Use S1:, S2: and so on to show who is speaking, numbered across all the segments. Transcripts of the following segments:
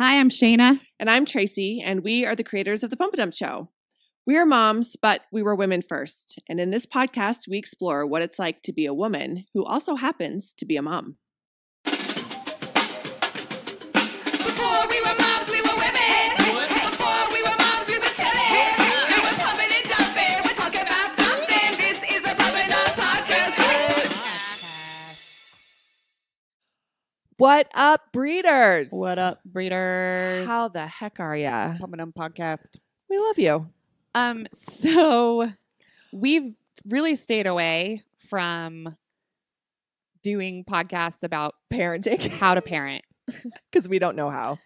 S1: Hi, I'm Shayna.
S2: And I'm Tracy, and we are the creators of The Pump and Dump Show. We are moms, but we were women first. And in this podcast, we explore what it's like to be a woman who also happens to be a mom.
S3: Before we were moms, we were women. Before we were moms, we were chilling. We were pumping and dumping. We're talking about something. This is the Pump and Dump Podcast.
S2: What up, breeders?
S1: What up, breeders?
S2: How the heck are ya?
S1: Pump and Dump Podcast.
S2: We love you.
S1: So we've really stayed away from doing podcasts about
S2: Parenting.
S1: how to parent.
S2: Because we don't know how.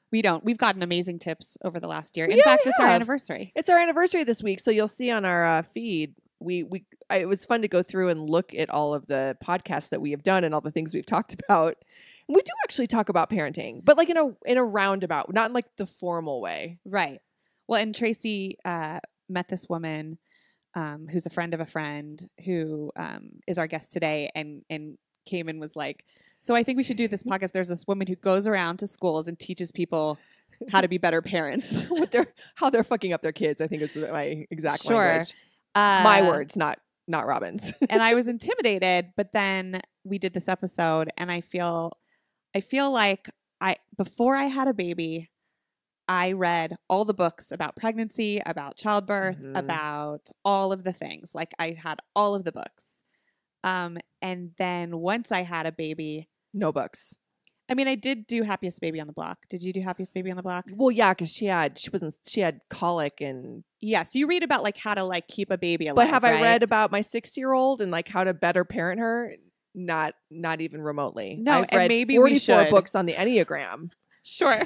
S1: We don't. We've gotten amazing tips over the last year. In
S2: Yeah,
S1: fact,
S2: we
S1: it's our
S2: have.
S1: anniversary.
S2: It's our anniversary this week, so you'll see on our feed. It was fun to go through and look at all of the podcasts that we have done and all the things we've talked about. And we do actually talk about parenting, but like in a roundabout, not in like the formal way.
S1: Right. Well, and Tracy met this woman who's a friend of a friend who is our guest today and came and was like, so I think we should do this podcast. There's this woman who goes around to schools and teaches people how to be better parents.
S2: How they're fucking up their kids, I think is my exact
S1: Sure.
S2: language. My words, not Robin's.
S1: And I was intimidated, but then we did this episode and I feel like before I had a baby, I read all the books about pregnancy, about childbirth, about all of the things. Like I had all of the books. And then once I had a baby,
S2: No books.
S1: I mean, I did do Happiest Baby on the Block. Did you do Happiest Baby on the Block?
S2: Well, yeah, because she had colic and.
S1: Yes, you read about like how to like keep a baby alive.
S2: But have I
S1: right?
S2: read about my 6-year-old and like how to better parent her? Not even remotely.
S1: No,
S2: I've
S1: and
S2: read
S1: maybe we
S2: 44
S1: should.
S2: books on the Enneagram
S1: Sure.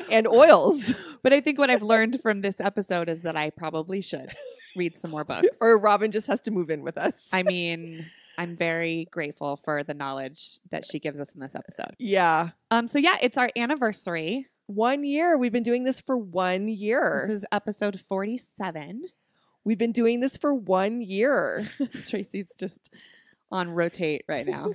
S2: and oils.
S1: But I think what I've learned from this episode is that I probably should read some more books.
S2: Or Robin just has to move in with us.
S1: I mean, I'm very grateful for the knowledge that she gives us in this episode.
S2: Yeah.
S1: So yeah, it's our anniversary.
S2: 1 year. We've been doing this for 1 year.
S1: This is episode 47.
S2: We've been doing this for 1 year.
S1: Tracy's just on rotate right now.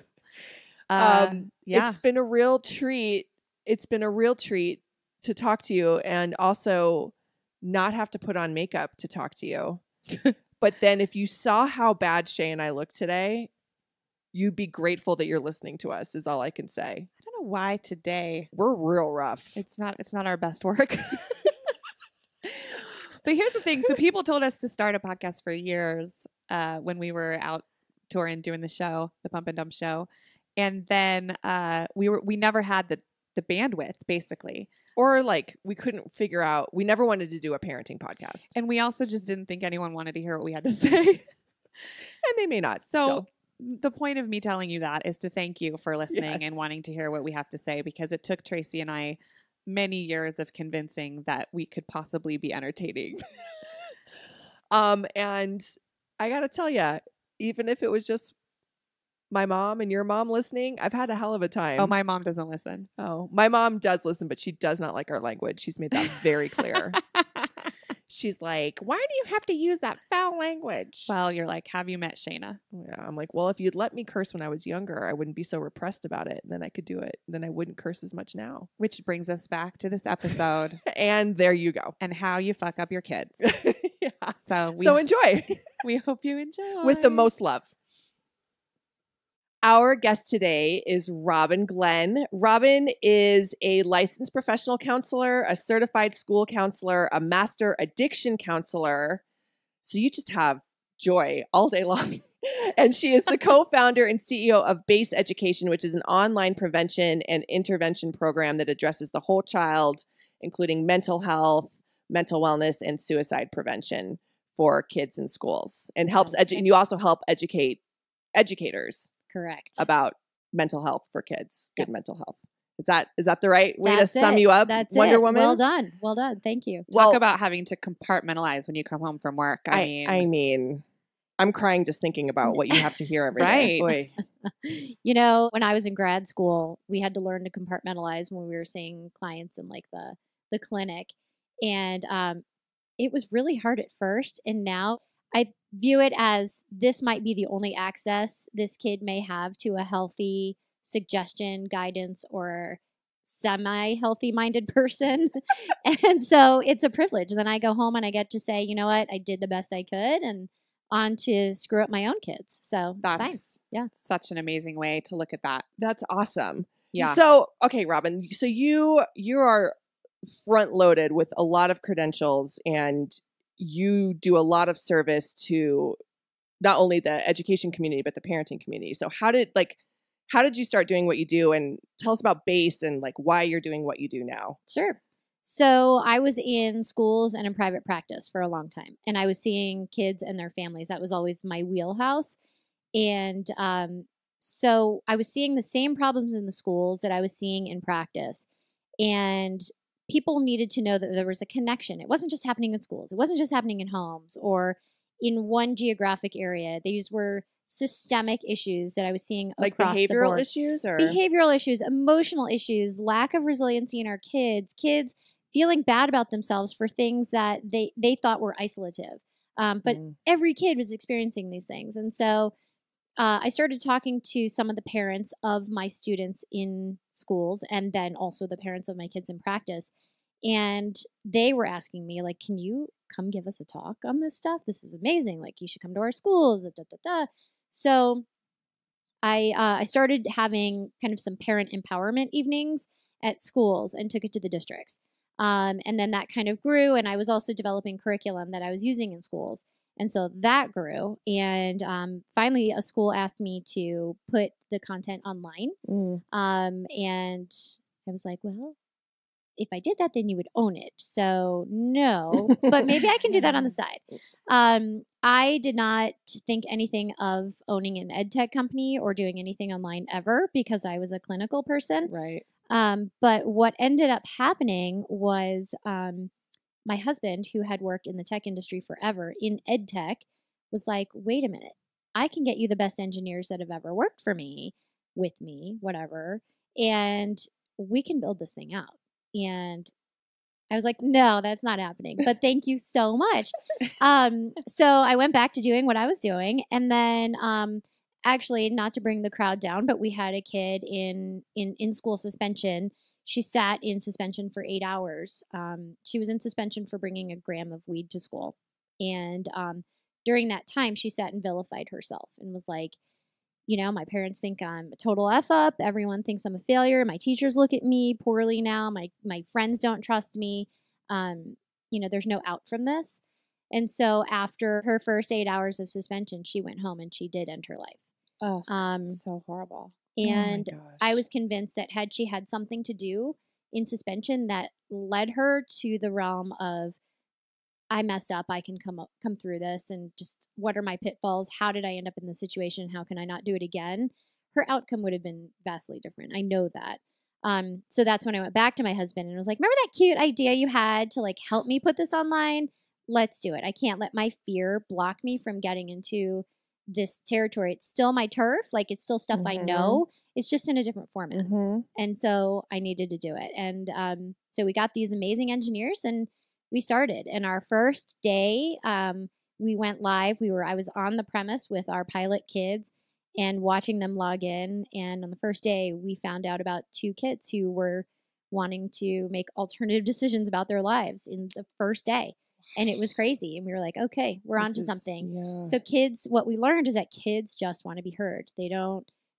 S2: Yeah. It's been a real treat. It's been a real treat to talk to you and also not have to put on makeup to talk to you. But then if you saw how bad Shay and I look today, you'd be grateful that you're listening to us is all I can say.
S1: I don't know why today
S2: We're real rough.
S1: it's not our best work. But here's the thing. So people told us to start a podcast for years when we were out touring doing the show, the Pump and Dump show. And then we never had the bandwidth basically.
S2: Or like we couldn't figure out, we never wanted to do a parenting podcast.
S1: And we also just didn't think anyone wanted to hear what we had to say.
S2: And they may not.
S1: So
S2: still.
S1: the point of me telling you that is to thank you for listening and wanting to hear what we have to say, because it took Tracy and I many years of convincing that we could possibly be entertaining.
S2: And I got to tell you, even if it was just my mom and your mom listening, I've had a hell of a time.
S1: Oh, my mom doesn't listen.
S2: Oh, my mom does listen, but she does not like our language. She's made that very clear. She's like, why do you have to use that foul language?
S1: Well, you're like, have you met Shayna?
S2: Yeah, I'm like, well, if you'd let me curse when I was younger, I wouldn't be so repressed about it. Then I could do it. Then I wouldn't curse as much now.
S1: Which brings us back to this episode
S2: And there you go.
S1: and how you fuck up your kids.
S2: Yeah.
S1: So
S2: So enjoy
S1: we hope you enjoy.
S2: with the most love. Our guest today is Robin Glenn. Robin is a licensed professional counselor, a certified school counselor, a master addiction counselor. So you just have joy all day long. And she is the co-founder and CEO of BASE Education, which is an online prevention and intervention program that addresses the whole child, including mental health, mental wellness, and suicide prevention for kids in schools. And helps and you also help educate educators
S4: Correct.
S2: about mental health for kids, good mental health. Is that the right way
S4: That's
S2: to sum
S4: it.
S2: you up,
S4: That's
S2: Wonder
S4: it.
S2: Woman?
S4: Well done. Well done. Thank you.
S1: Talk about having to compartmentalize when you come home from work.
S2: I mean, I'm crying just thinking about what you have to hear every day.
S1: Right.
S2: Boy.
S4: You know, when I was in grad school, we had to learn to compartmentalize when we were seeing clients in like the clinic. And it was really hard at first. And now I view it as this might be the only access this kid may have to a healthy suggestion, guidance, or semi-healthy minded person. And so it's a privilege. Then I go home and I get to say, you know what, I did the best I could, and on to screw up my own kids. So it's fine.
S1: That's
S4: Yeah.
S1: such an amazing way to look at that.
S2: That's awesome.
S1: Yeah.
S2: So, okay, Robin, so you are front loaded with a lot of credentials, and you do a lot of service to not only the education community but the parenting community. So how did you start doing what you do, and tell us about BASE and like why you're doing what you do now?
S4: Sure. So I was in schools and in private practice for a long time, and I was seeing kids and their families. That was always my wheelhouse. And so I was seeing the same problems in the schools that I was seeing in practice. And people needed to know that there was a connection. It wasn't just happening in schools. It wasn't just happening in homes or in one geographic area. These were systemic issues that I was seeing
S2: Like
S4: across the
S2: behavioral
S4: board.
S2: issues or
S4: Behavioral issues, emotional issues, lack of resiliency in our kids feeling bad about themselves for things that they thought were isolative. But every kid was experiencing these things. And so I started talking to some of the parents of my students in schools, and then also the parents of my kids in practice. And they were asking me, like, can you come give us a talk on this stuff? This is amazing. Like, you should come to our schools. Da, da, da. So I started having kind of some parent empowerment evenings at schools and took it to the districts. And then that kind of grew, and I was also developing curriculum that I was using in schools. And so that grew. And finally, a school asked me to put the content online. And I was like, well, if I did that, then you would own it. So no, but maybe I can do that on the side. I did not think anything of owning an ed tech company or doing anything online ever because I was a clinical person.
S2: right.
S4: But what ended up happening was my husband, who had worked in the tech industry forever in ed tech, was like, wait a minute, I can get you the best engineers that have ever worked for me, with me, whatever, and we can build this thing out. And I was like, no, that's not happening, but thank you so much. So I went back to doing what I was doing. And then actually, not to bring the crowd down, but we had a kid in school suspension. She sat in suspension for 8 hours. She was in suspension for bringing a gram of weed to school. And during that time, she sat and vilified herself and was like, you know, my parents think I'm a total F up. Everyone thinks I'm a failure. My teachers look at me poorly now. My friends don't trust me. You know, there's no out from this. And so after her first 8 hours of suspension, she went home and she did end her life.
S1: Oh, so horrible.
S4: And
S2: Oh my gosh.
S4: I was convinced that had she had something to do in suspension that led her to the realm of, I messed up, I can come through this, and just what are my pitfalls? How did I end up in this situation? How can I not do it again? Her outcome would have been vastly different. I know that. So that's when I went back to my husband and was like, remember that cute idea you had to like help me put this online? Let's do it. I can't let my fear block me from getting into this territory. It's still my turf. Like, it's still stuff I know. It's just in a different format. And so I needed to do it. And so we got these amazing engineers and we started. And our first day, we went live. I was on the premise with our pilot kids and watching them log in. And on the first day, we found out about 2 kids who were wanting to make alternative decisions about their lives in the first day. And it was crazy. And we were like, okay, we're onto something.
S2: Yeah.
S4: So kids, what we learned is that kids just want to be heard. They're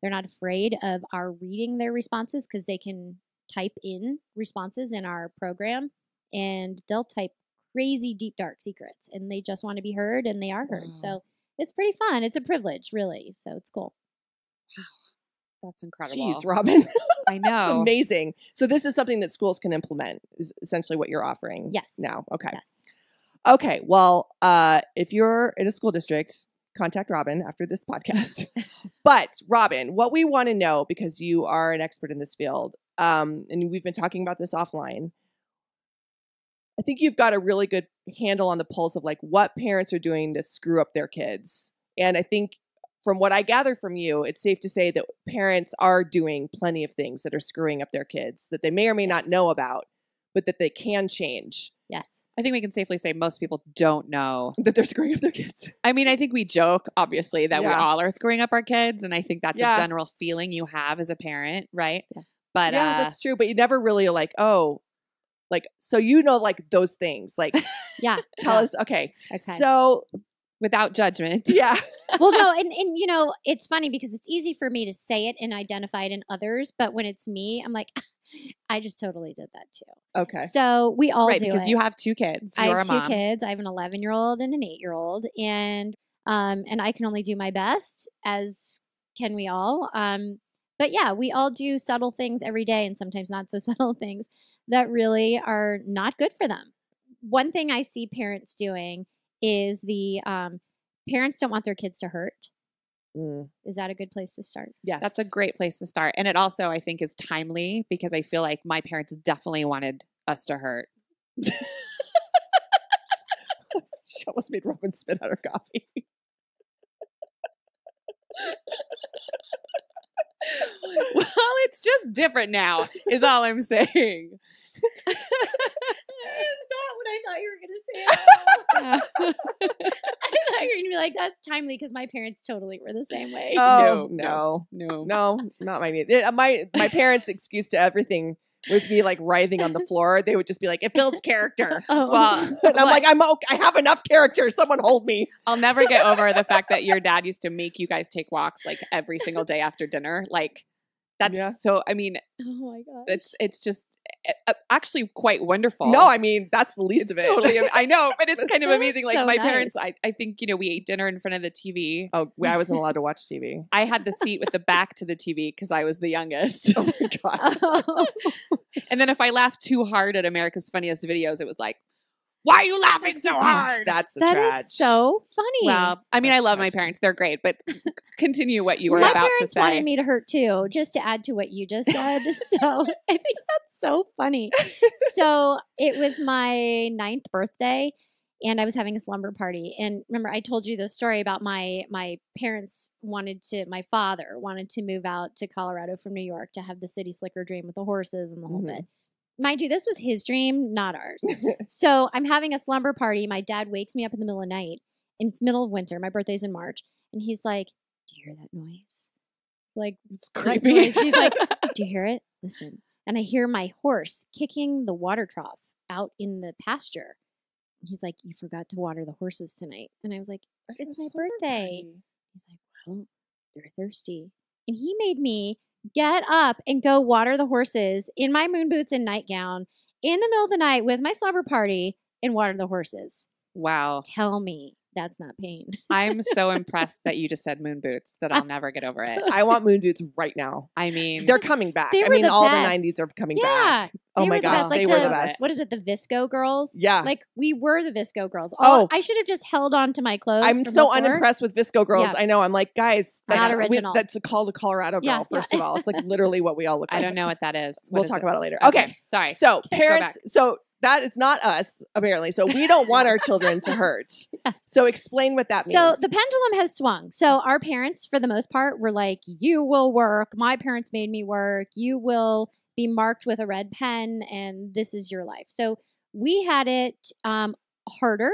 S4: not afraid of our reading their responses because they can type in responses in our program and they'll type crazy deep, dark secrets and they just want to be heard and they are heard.
S1: Wow.
S4: So it's pretty fun. It's a privilege, really. So it's cool.
S1: That's incredible.
S2: Jeez, Robin.
S1: I know.
S2: That's amazing. So this is something that schools can implement, is essentially what you're offering.
S4: Yes.
S2: Now. Okay.
S4: Yes.
S2: Okay. Well, if you're in a school district, contact Robin after this podcast. But Robin, what we want to know, because you are an expert in this field, and we've been talking about this offline, I think you've got a really good handle on the pulse of like what parents are doing to screw up their kids. And I think from what I gather from you, it's safe to say that parents are doing plenty of things that are screwing up their kids that they may or may not know about, but that they can change.
S4: Yes.
S1: I think we can safely say most people don't know.
S2: That they're screwing up their kids.
S1: I mean, I think we joke, obviously, that we
S2: Yeah.
S1: all are screwing up our kids. And I think that's
S2: Yeah.
S1: a general feeling you have as a parent, right?
S4: Yeah.
S1: But
S2: yeah, that's true. But you never really like, oh, like, so like those things. Like,
S4: Yeah.
S2: tell us. Okay.
S4: Okay.
S2: So,
S1: without judgment.
S2: yeah.
S4: Well, no, and it's funny because it's easy for me to say it and identify it in others, but when it's me, I'm like, I just totally did that too.
S2: Okay.
S4: So we all
S1: Right,
S4: do
S1: because
S4: it.
S1: you have 2 kids.
S4: I
S1: You're
S4: have
S1: a
S4: 2
S1: mom.
S4: kids. I have an 11-year-old and an 8-year-old, and I can only do my best, as can we all. But yeah, we all do subtle things every day, and sometimes not so subtle things that really are not good for them. One thing I see parents doing is the parents don't want their kids to hurt.
S2: Mm,
S4: Is that a good place to start?
S2: yes.
S1: That's a great place to start. And it also, I think, is timely because I feel like my parents definitely wanted us to hurt.
S2: She almost made Robin spit out her coffee.
S1: Well, it's just different now, is all I'm saying.
S4: That's not what I thought you were going to say. I thought you were going to be like, that's timely because my parents totally were the same way.
S2: Oh,
S1: No.
S2: no, not my parents' excuse to everything would be like writhing on the floor. They would just be like, it builds character.
S4: Oh.
S1: Well,
S2: And I'm like, I have enough character. Someone hold me.
S1: I'll never get over the fact that your dad used to make you guys take walks like every single day after dinner. Like, that's
S2: Yeah.
S1: so, I mean,
S4: Oh my gosh.
S1: it's just actually quite wonderful.
S2: No, I mean, that's the least
S1: It's
S2: of it.
S1: totally, I know, but it's kind of
S4: That is
S1: amazing. Like
S4: so
S1: my
S4: nice.
S1: parents, I think, we ate dinner in front of the TV.
S2: Oh, I wasn't allowed to watch TV.
S1: I had the seat with the back to the TV because I was the youngest.
S2: Oh my God.
S4: Oh.
S1: And then if I laughed too hard at America's Funniest Videos, it was like, why are you laughing so hard?
S2: That's a
S4: That
S2: trad.
S4: is so funny.
S1: Well, I mean, I
S2: That's
S1: love my
S2: tragic.
S1: parents. They're great, but continue what you were
S4: my
S1: about to
S4: parents
S1: say.
S4: wanted me to hurt too, just to add to what you just said. So I think that's so funny. So it was my 9th birthday, and I was having a slumber party. And remember, I told you the story about my parents my father wanted to move out to Colorado from New York to have the city slicker dream with the horses and the whole
S2: Mhm.
S4: bit. Mind you, this was his dream, not ours. So I'm having a slumber party. My dad wakes me up in the middle of the night, and it's middle of winter. My birthday's in March. And he's like, do you hear that noise? It's like,
S1: It's
S4: "What
S1: creepy.
S4: noise?" He's like, do you hear it? Listen. And I hear my horse kicking the water trough out in the pasture. And he's like, you forgot to water the horses tonight. And I was like, it's my birthday. He's like, well, they're thirsty. And he made me get up and go water the horses in my moon boots and nightgown in the middle of the night with my slumber party and water the horses.
S1: Wow.
S4: Tell me that's not pain.
S1: I'm so impressed that you just said moon boots that I'll never get over it.
S2: I want moon boots right now.
S1: I mean,
S2: They're coming back.
S4: They
S2: I
S4: were
S2: mean,
S4: the
S2: all
S4: best.
S2: the 90s are coming
S4: Yeah.
S2: back. Oh
S4: They
S2: my
S4: were the
S2: gosh,
S4: best. Like
S2: they were the best.
S4: What is it? The Visco girls?
S2: Yeah.
S4: Like we were the Visco girls.
S2: Oh.
S4: I should have just held on to my clothes.
S2: I'm
S4: from
S2: so
S4: before.
S2: unimpressed with Visco girls.
S4: Yeah.
S2: I know. I'm like, guys,
S4: Not
S2: that's,
S4: original.
S2: that's called a Colorado girl,
S4: Yeah,
S2: first
S4: yeah.
S2: of all. It's like literally what we all look like.
S1: I don't know what that is. What
S2: We'll
S1: is
S2: talk
S1: it?
S2: about it later.
S1: Okay.
S2: Okay.
S1: Sorry.
S2: So
S1: Go
S2: parents,
S1: back.
S2: so that is not us, apparently. So we don't want our children to hurt.
S4: Yes.
S2: So explain what that means.
S4: So the pendulum has swung. So our parents, for the most part, were like, you will work. My parents made me work. You will be marked with a red pen, and this is your life. So we had it harder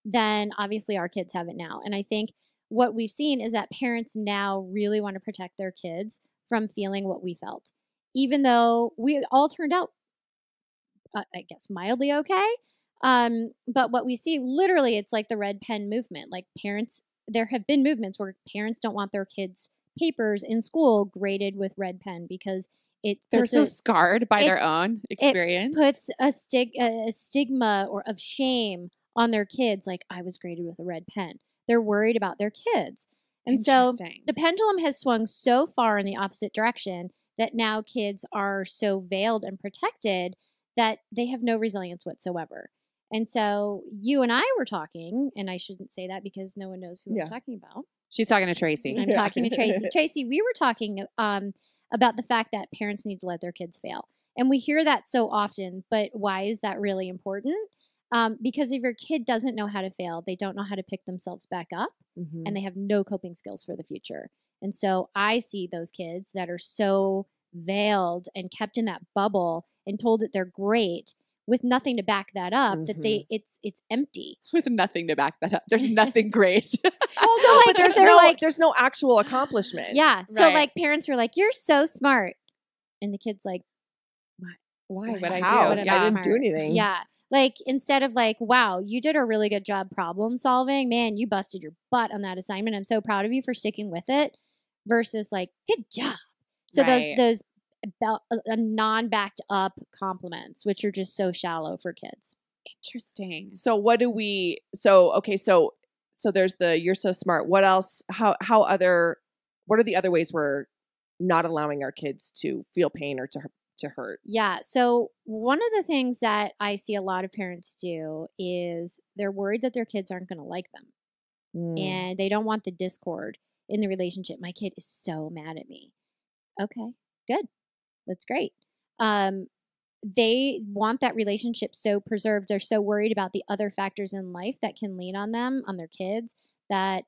S4: than obviously our kids have it now. And I think what we've seen is that parents now really want to protect their kids from feeling what we felt, even though we all turned out, I guess, mildly okay. But what we see, literally, it's like the red pen movement. Like parents, there have been movements where parents don't want their kids' papers in school graded with red pen because
S1: They're
S4: puts
S1: so
S4: a-
S1: scarred by their
S4: it's-
S1: own experience.
S4: puts a stigma or of shame on their kids. Like, I was graded with a red pen. They're worried about their kids. And so
S1: Interesting.
S4: the pendulum has swung so far in the opposite direction that now kids are so veiled and protected that they have no resilience whatsoever. And so you and I were talking, and I shouldn't say that because no one knows who
S2: Yeah.
S4: I'm talking about.
S1: She's talking to Tracy.
S4: I'm
S2: Yeah.
S4: talking to Tracy. Tracy, we were talking about the fact that parents need to let their kids fail. And we hear that so often, but why is that really important? Because if your kid doesn't know how to fail, they don't know how to pick themselves back up,
S2: Mhm.
S4: and they have no coping skills for the future. And so I see those kids that are so veiled and kept in that bubble and told that they're great with nothing to back that up, that it's empty.
S1: With nothing to back that up. There's nothing great.
S2: Also,
S4: like,
S2: but there's
S4: they're
S2: no
S4: like-
S2: there's no actual accomplishment.
S4: Yeah. So
S1: Right.
S4: like parents are like, you're so smart. And the kid's like,
S1: Why would I
S2: How?
S1: do?
S4: What
S2: I
S4: am I
S2: didn't do
S4: smart?
S2: anything.
S4: Yeah. Like, instead of like, wow, you did a really good job problem solving. Man, you busted your butt on that assignment. I'm so proud of you for sticking with it. Versus like, good job. So
S1: Right.
S4: those non-backed up compliments, which are just so shallow for kids.
S1: Interesting.
S2: So what do we? So okay. So there's the you're so smart. What else? How other? What are the other ways we're not allowing our kids to feel pain or to hurt?
S4: Yeah. So one of the things that I see a lot of parents do is they're worried that their kids aren't going to like them, and they don't want the discord in the relationship. My kid is so mad at me. Okay, good. That's great. They want that relationship so preserved. They're so worried about the other factors in life that can lean on them, on their kids, that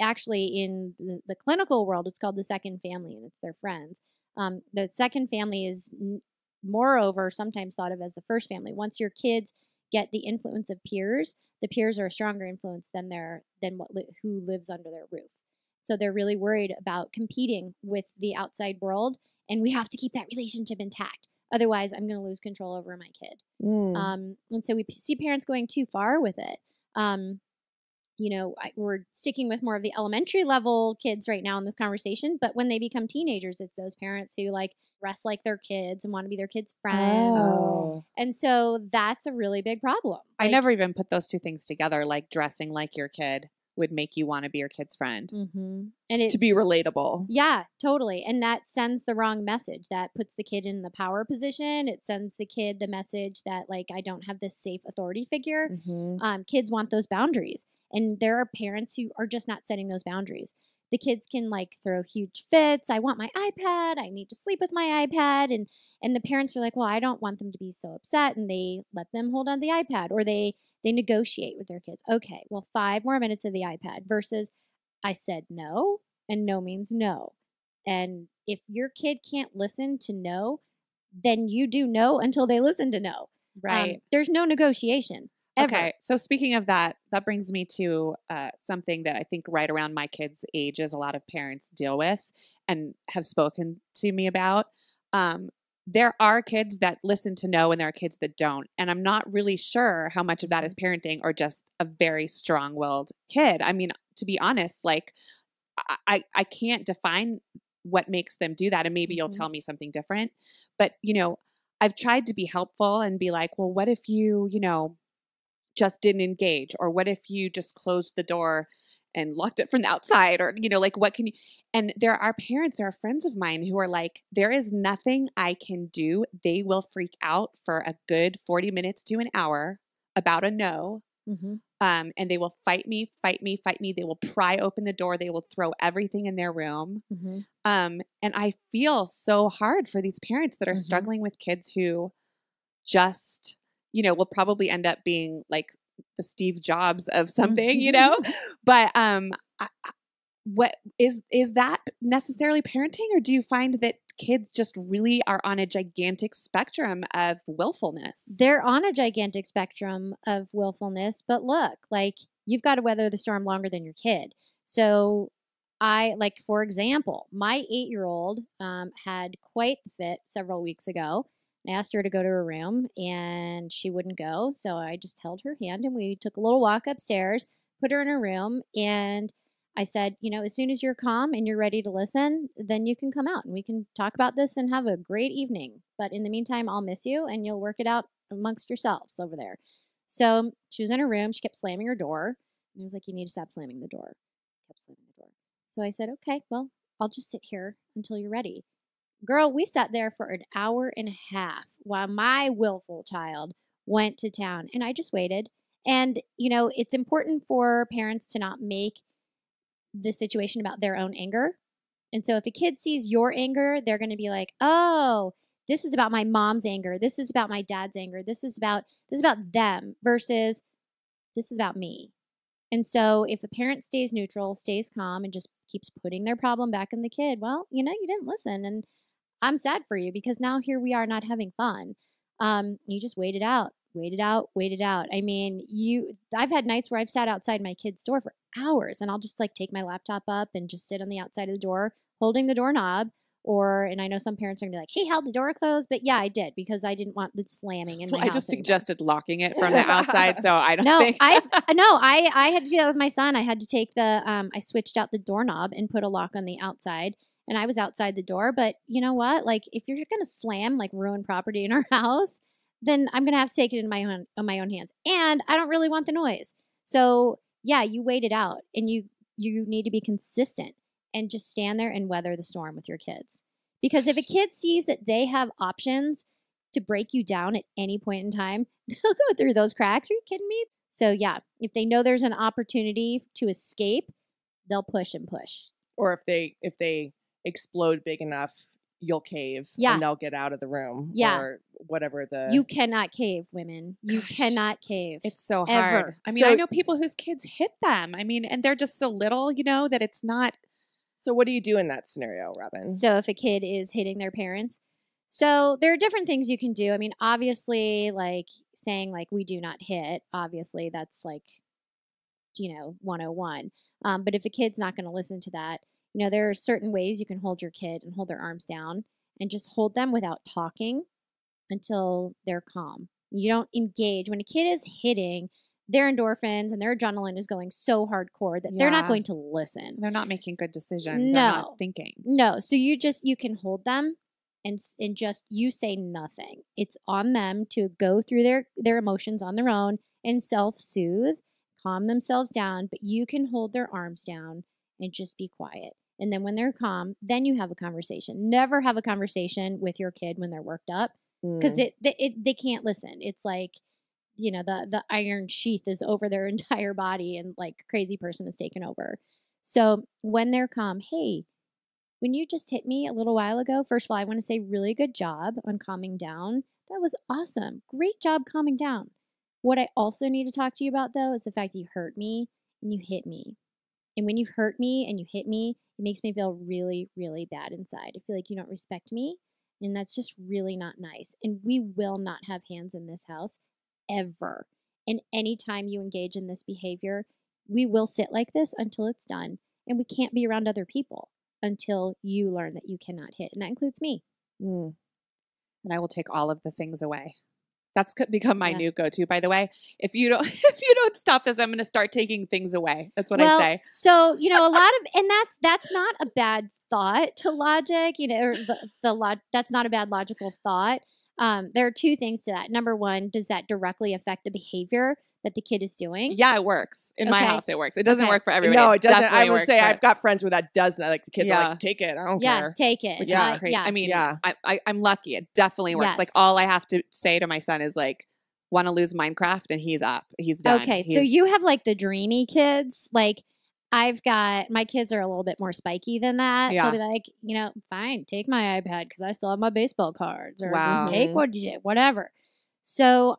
S4: actually in the clinical world, it's called the second family, and it's their friends. The second family is moreover sometimes thought of as the first family. Once your kids get the influence of peers, the peers are a stronger influence than who lives under their roof. So they're really worried about competing with the outside world, and we have to keep that relationship intact. Otherwise, I'm going to lose control over my kid. And so we see parents going too far with it. We're sticking with more of the elementary level kids right now in this conversation, but when they become teenagers, it's those parents who like dress like their kids and want to be their kids' friends.
S2: Oh.
S4: And so that's a really big problem.
S1: I
S4: Like,
S1: never even put those two things together, like dressing like your kid would make you want to be your kid's friend.
S4: and it's,
S2: To be relatable.
S4: Yeah, totally. And that sends the wrong message. That puts the kid in the power position. It sends the kid the message that, like, I don't have this safe authority figure. Kids want those boundaries. And there are parents who are just not setting those boundaries. The kids can like throw huge fits. I want my iPad. I need to sleep with my iPad. And the parents are like, well, I don't want them to be so upset. And they let them hold on to the iPad, or they negotiate with their kids. Okay, well, 5 more minutes of the iPad versus I said no, and no means no. And if your kid can't listen to no, then you do no until they listen to no.
S1: Right.
S4: There's no negotiation ever.
S1: Okay. So speaking of that, that brings me to something that I think right around my kids' ages, a lot of parents deal with and have spoken to me about. There are kids that listen to no and there are kids that don't. And I'm not really sure how much of that is parenting or just a very strong-willed kid. I mean, to be honest, like I can't define what makes them do that. And maybe you'll tell me something different. But, I've tried to be helpful and be like, well, what if you, just didn't engage? Or what if you just closed the door and locked it from the outside? Or, like, what can you? And there are parents, there are friends of mine who are like, there is nothing I can do. They will freak out for a good 40 minutes to an hour about a no. And they will fight me. They will pry open the door. They will throw everything in their room. And I feel so hard for these parents that are struggling with kids who just, will probably end up being like the Steve Jobs of something, But what is that necessarily parenting, or do you find that kids just really are on a gigantic spectrum of willfulness?
S4: They're on a gigantic spectrum of willfulness, but look, like, you've got to weather the storm longer than your kid. So for example, my 8-year-old had quite the fit several weeks ago. I asked her to go to her room and she wouldn't go. So I just held her hand and we took a little walk upstairs, put her in her room, and I said, as soon as you're calm and you're ready to listen, then you can come out and we can talk about this and have a great evening. But in the meantime, I'll miss you and you'll work it out amongst yourselves over there. So she was in her room. She kept slamming her door. And I was like, you need to stop slamming the door. Kept slamming the door. So I said, okay, well, I'll just sit here until you're ready. Girl, we sat there for an hour and a half while my willful child went to town, and I just waited. And, it's important for parents to not make the situation about their own anger. And so if a kid sees your anger, they're going to be like, oh, this is about my mom's anger. This is about my dad's anger. This is about them versus this is about me. And so if the parent stays neutral, stays calm, and just keeps putting their problem back on the kid, well, you didn't listen. And I'm sad for you because now here we are not having fun. You just wait it out. I mean, I've had nights where I've sat outside my kid's door for hours, and I'll just like take my laptop up and just sit on the outside of the door, holding the doorknob and I know some parents are gonna be like, she held the door closed, but yeah, I did because I didn't want the slamming in my
S1: I
S4: house.
S1: just
S4: anymore.
S1: suggested locking it from the outside, so I don't
S4: No,
S1: think.
S4: I had to do that with my son. I had to take I switched out the doorknob and put a lock on the outside, and I was outside the door. But you know what? Like, if you're gonna slam, like, ruin property in our house, then I'm gonna have to take it in my own hands, and I don't really want the noise. So yeah, you wait it out, and you need to be consistent and just stand there and weather the storm with your kids. Because if a kid sees that they have options to break you down at any point in time, they'll go through those cracks. Are you kidding me? So yeah, if they know there's an opportunity to escape, they'll push and push.
S2: Or if they explode big enough, you'll cave
S4: Yeah.
S2: and they'll get out of the room.
S4: Yeah.
S2: Or whatever the
S4: You cannot cave, women. You
S1: Gosh.
S4: cannot cave.
S1: It's so
S4: Ever.
S1: hard. I mean,
S2: So-
S1: I know people whose kids hit them. I mean, and they're just so little, that it's not.
S2: So what do you do in that scenario, Robin?
S4: So if a kid is hitting their parents, so there are different things you can do. I mean, obviously, like saying like we do not hit, obviously that's like 101. But if a kid's not going to listen to that, there are certain ways you can hold your kid and hold their arms down and just hold them without talking until they're calm. You don't engage. When a kid is hitting, their endorphins and their adrenaline is going so hardcore that they're not
S1: Yeah.
S4: going to listen.
S1: They're not making good decisions. They're
S4: No.
S1: not thinking.
S4: No, so you can hold them and just you say nothing. It's on them to go through their emotions on their own and self-soothe, calm themselves down, but you can hold their arms down and just be quiet. And then when they're calm, then you have a conversation. Never have a conversation with your kid when they're worked up because they can't listen. It's like the iron sheath is over their entire body and like crazy person is taken over. So when they're calm, hey, when you just hit me a little while ago, first of all, I want to say really good job on calming down. That was awesome. Great job calming down. What I also need to talk to you about, though, is the fact that you hurt me and you hit me. And when you hurt me and you hit me, it makes me feel really, really bad inside. I feel like you don't respect me, and that's just really not nice. And we will not have hands in this house ever. And anytime you engage in this behavior, we will sit like this until it's done. And we can't be around other people until you learn that you cannot hit. And that includes me.
S2: Mm.
S1: And I will take all of the things away. That's become my
S4: Yeah.
S1: new go-to. By the way, if you don't stop this, I'm going to start taking things away. That's what I say.
S4: So, a lot of, and that's not a bad thought to logic, or that's not a bad logical thought. There are two things to that. Number one, does that directly affect the behavior that the kid is doing?
S1: Yeah, it works. In my
S4: Okay.
S1: house, it works. It doesn't
S4: Okay.
S1: work for everybody.
S2: No, it doesn't.
S1: definitely
S2: I would
S1: works
S2: say
S1: for-
S2: I've got friends where that does not. Like the kids are
S1: Yeah.
S2: like, take it. I don't
S4: Yeah,
S2: care.
S4: take it.
S1: which
S2: Yeah.
S1: is crazy.
S4: Yeah.
S1: I mean,
S2: Yeah.
S1: I'm lucky. It definitely works. Like
S4: Yes.
S1: all I have to say to my son is like, want to lose Minecraft, and he's up. He's done.
S4: Okay, so you have like the dreamy kids. Like I've got my kids are a little bit more spiky than that.
S1: Yeah.
S4: They'll be like, fine, take my iPad because I still have my baseball cards, or
S1: Wow.
S4: take what you did, whatever. So,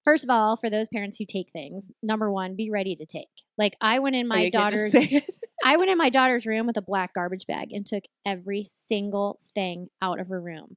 S4: first of all, for those parents who take things, number one, be ready to take. Like I went in
S1: Oh,
S4: my
S1: you can't just
S4: daughter's
S1: say it.
S4: I went in my daughter's room with a black garbage bag and took every single thing out of her room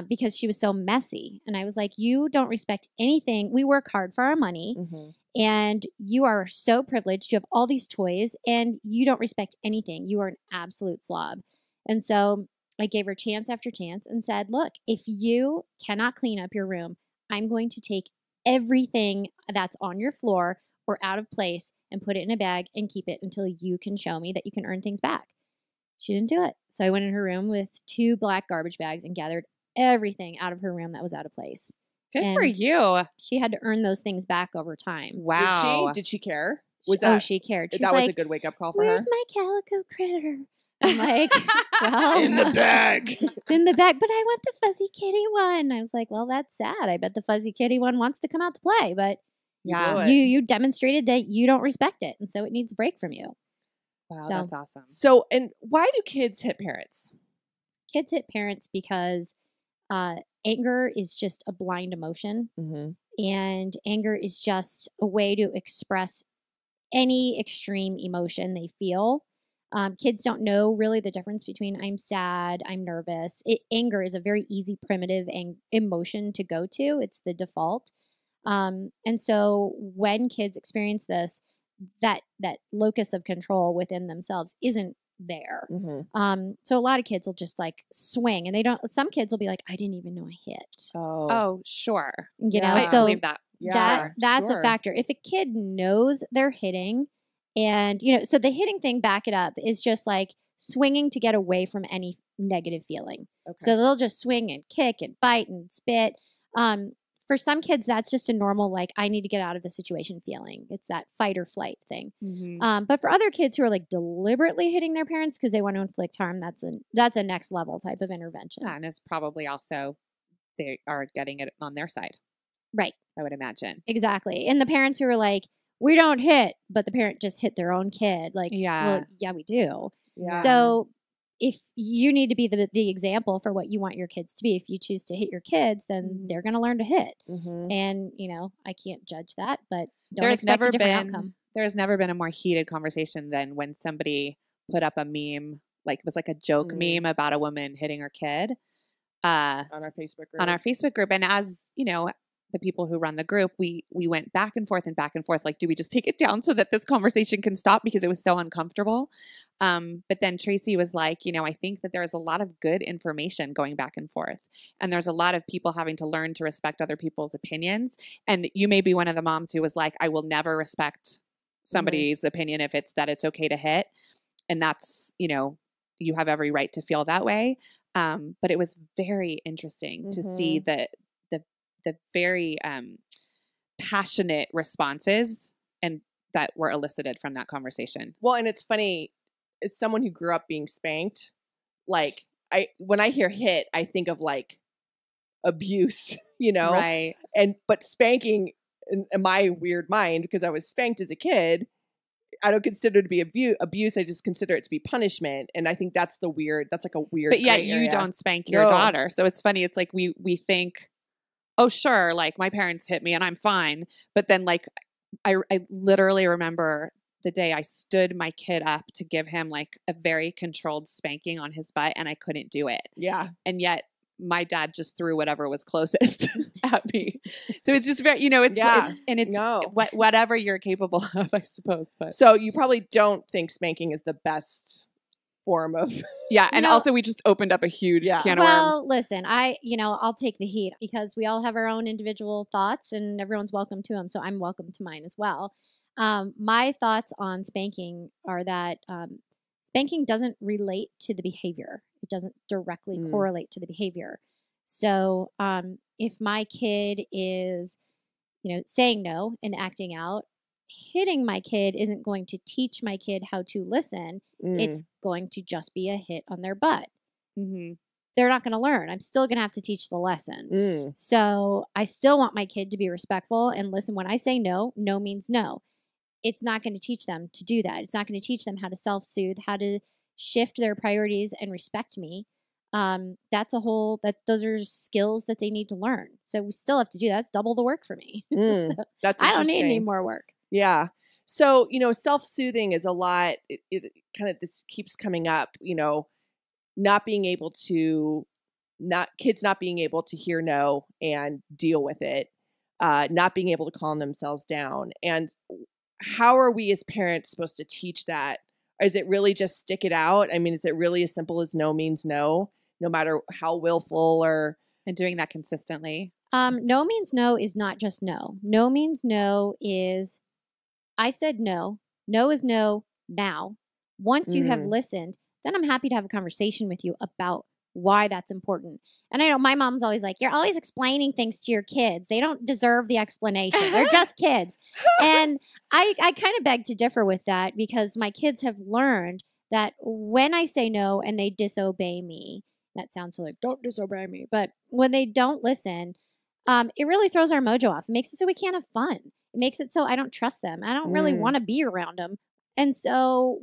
S4: because she was so messy. And I was like, you don't respect anything. We work hard for our money,
S2: Mhm.
S4: and you are so privileged. You have all these toys, and you don't respect anything. You are an absolute slob. And so I gave her chance after chance and said, look, if you cannot clean up your room, I'm going to take everything that's on your floor or out of place and put it in a bag and keep it until you can show me that you can earn things back. She didn't do it. So I went in her room with 2 black garbage bags and gathered everything out of her room that was out of place.
S1: Good for
S4: And
S1: you.
S4: She had to earn those things back over time.
S1: Wow.
S2: Did she care? Was that
S4: she cared. She
S2: that
S4: was
S2: was
S4: like,
S2: a good wake up call for her?
S4: where's my calico critter? I'm like, well,
S2: In the bag.
S4: it's in the bag, but I want the fuzzy kitty one. I was like, well, that's sad. I bet the fuzzy kitty one wants to come out to play, but
S1: Yeah.
S2: blew it.
S4: you demonstrated that you don't respect it, and so it needs a break from you.
S1: Wow,
S4: So-
S1: that's awesome.
S2: So, and why do kids hit parents?
S4: Kids hit parents because anger is just a blind emotion,
S2: Mm-hmm.
S4: and anger is just a way to express any extreme emotion they feel. Kids don't know really the difference between I'm sad, I'm nervous. Anger is a very easy, primitive emotion to go to. It's the default. And so when kids experience this, that locus of control within themselves isn't there.
S2: Mhm.
S4: So a lot of kids will just like swing, and they don't. Some kids will be like, I didn't even know I hit.
S1: Oh, sure.
S4: You know,
S2: Yeah.
S1: I
S4: so
S1: believe that.
S2: Yeah,
S4: that's a
S2: sure.
S4: factor. If a kid knows they're hitting, and so the hitting thing, back it up, is just like swinging to get away from any negative feeling.
S2: Okay.
S4: So they'll just swing and kick and bite and spit. For some kids, that's just a normal, like, I need to get out of the situation feeling. It's that fight or flight thing.
S1: Mhm.
S4: But for other kids who are like deliberately hitting their parents because they want to inflict harm, that's a next level type of intervention.
S1: Yeah, and it's probably also they are getting it on their side,
S4: Right.
S1: I would imagine.
S4: Exactly. And the parents who are like, we don't hit, but the parent just hit their own kid. Like,
S1: Yeah.
S4: well, yeah, we do.
S2: Yeah.
S4: So if you need to be the example for what you want your kids to be, if you choose to hit your kids, then
S1: Mhm.
S4: they're going to learn to hit.
S2: Mhm.
S4: And, I can't judge that, but don't
S1: There's
S4: expect a
S1: never
S4: different
S1: been
S4: outcome.
S1: there's never been a more heated conversation than when somebody put up a meme, like it was like a joke
S2: Mhm.
S1: meme about a woman hitting her kid.
S2: On our Facebook group.
S1: On our Facebook group. And as the people who run the group, we went back and forth. Like, do we just take it down so that this conversation can stop because it was so uncomfortable? But then Tracy was like, I think that there's a lot of good information going back and forth. And there's a lot of people having to learn to respect other people's opinions. And you may be one of the moms who was like, I will never respect somebody's opinion if it's that it's okay to hit. And that's, you have every right to feel that way. But it was very interesting to see the very passionate responses and that were elicited from that conversation.
S2: Well, and it's funny, as someone who grew up being spanked, like when I hear hit, I think of like abuse,
S1: Right.
S2: but spanking in my weird mind, because I was spanked as a kid, I don't consider it to be abuse. I just consider it to be punishment. And I think that's like a weird.
S1: But yet
S2: gray
S1: you
S2: area.
S1: don't spank your
S2: No.
S1: daughter. So it's funny. It's like we think, oh, sure, like my parents hit me and I'm fine. But then like I literally remember the day I stood my kid up to give him like a very controlled spanking on his butt and I couldn't do it.
S2: Yeah.
S1: And yet my dad just threw whatever was closest at me. So it's just very, whatever you're capable of, I suppose. But
S2: So you probably don't think spanking is the best form of.
S1: yeah. And also we just opened up a huge can of worms.
S4: Well, listen, I'll take the heat because we all have our own individual thoughts and everyone's welcome to them. So I'm welcome to mine as well. My thoughts on spanking are that spanking doesn't relate to the behavior. It doesn't directly correlate to the behavior. So if my kid is, saying no and acting out, hitting my kid isn't going to teach my kid how to listen. It's going to just be a hit on their butt.
S1: Mm-hmm.
S4: They're not going to learn. I'm still going to have to teach the lesson. So I still want my kid to be respectful and listen. When I say no, no means no. It's not going to teach them to do that. It's not going to teach them how to self-soothe, how to shift their priorities and respect me. Those are skills that they need to learn. So we still have to do that. That's double the work for me. So
S2: That's
S4: I don't need any
S2: interesting.
S4: more work.
S2: Yeah. So, self-soothing is a lot. It kind of, this keeps coming up, not being able to, kids not being able to hear no and deal with it, not being able to calm themselves down. And how are we as parents supposed to teach that? Is it really just stick it out? I mean, is it really as simple as no means no matter how willful or.
S1: And doing that consistently?
S4: No means no is not just no. No means no is, I said no. No is no now. Once you have listened, then I'm happy to have a conversation with you about why that's important. And I know my mom's always like, you're always explaining things to your kids. They don't deserve the explanation. They're just kids. And I kind of beg to differ with that because my kids have learned that when I say no and they disobey me, that sounds so like, don't disobey me. But when they don't listen, it really throws our mojo off. It makes it so we can't have fun. It makes it so I don't trust them. I don't really want to be around them. And so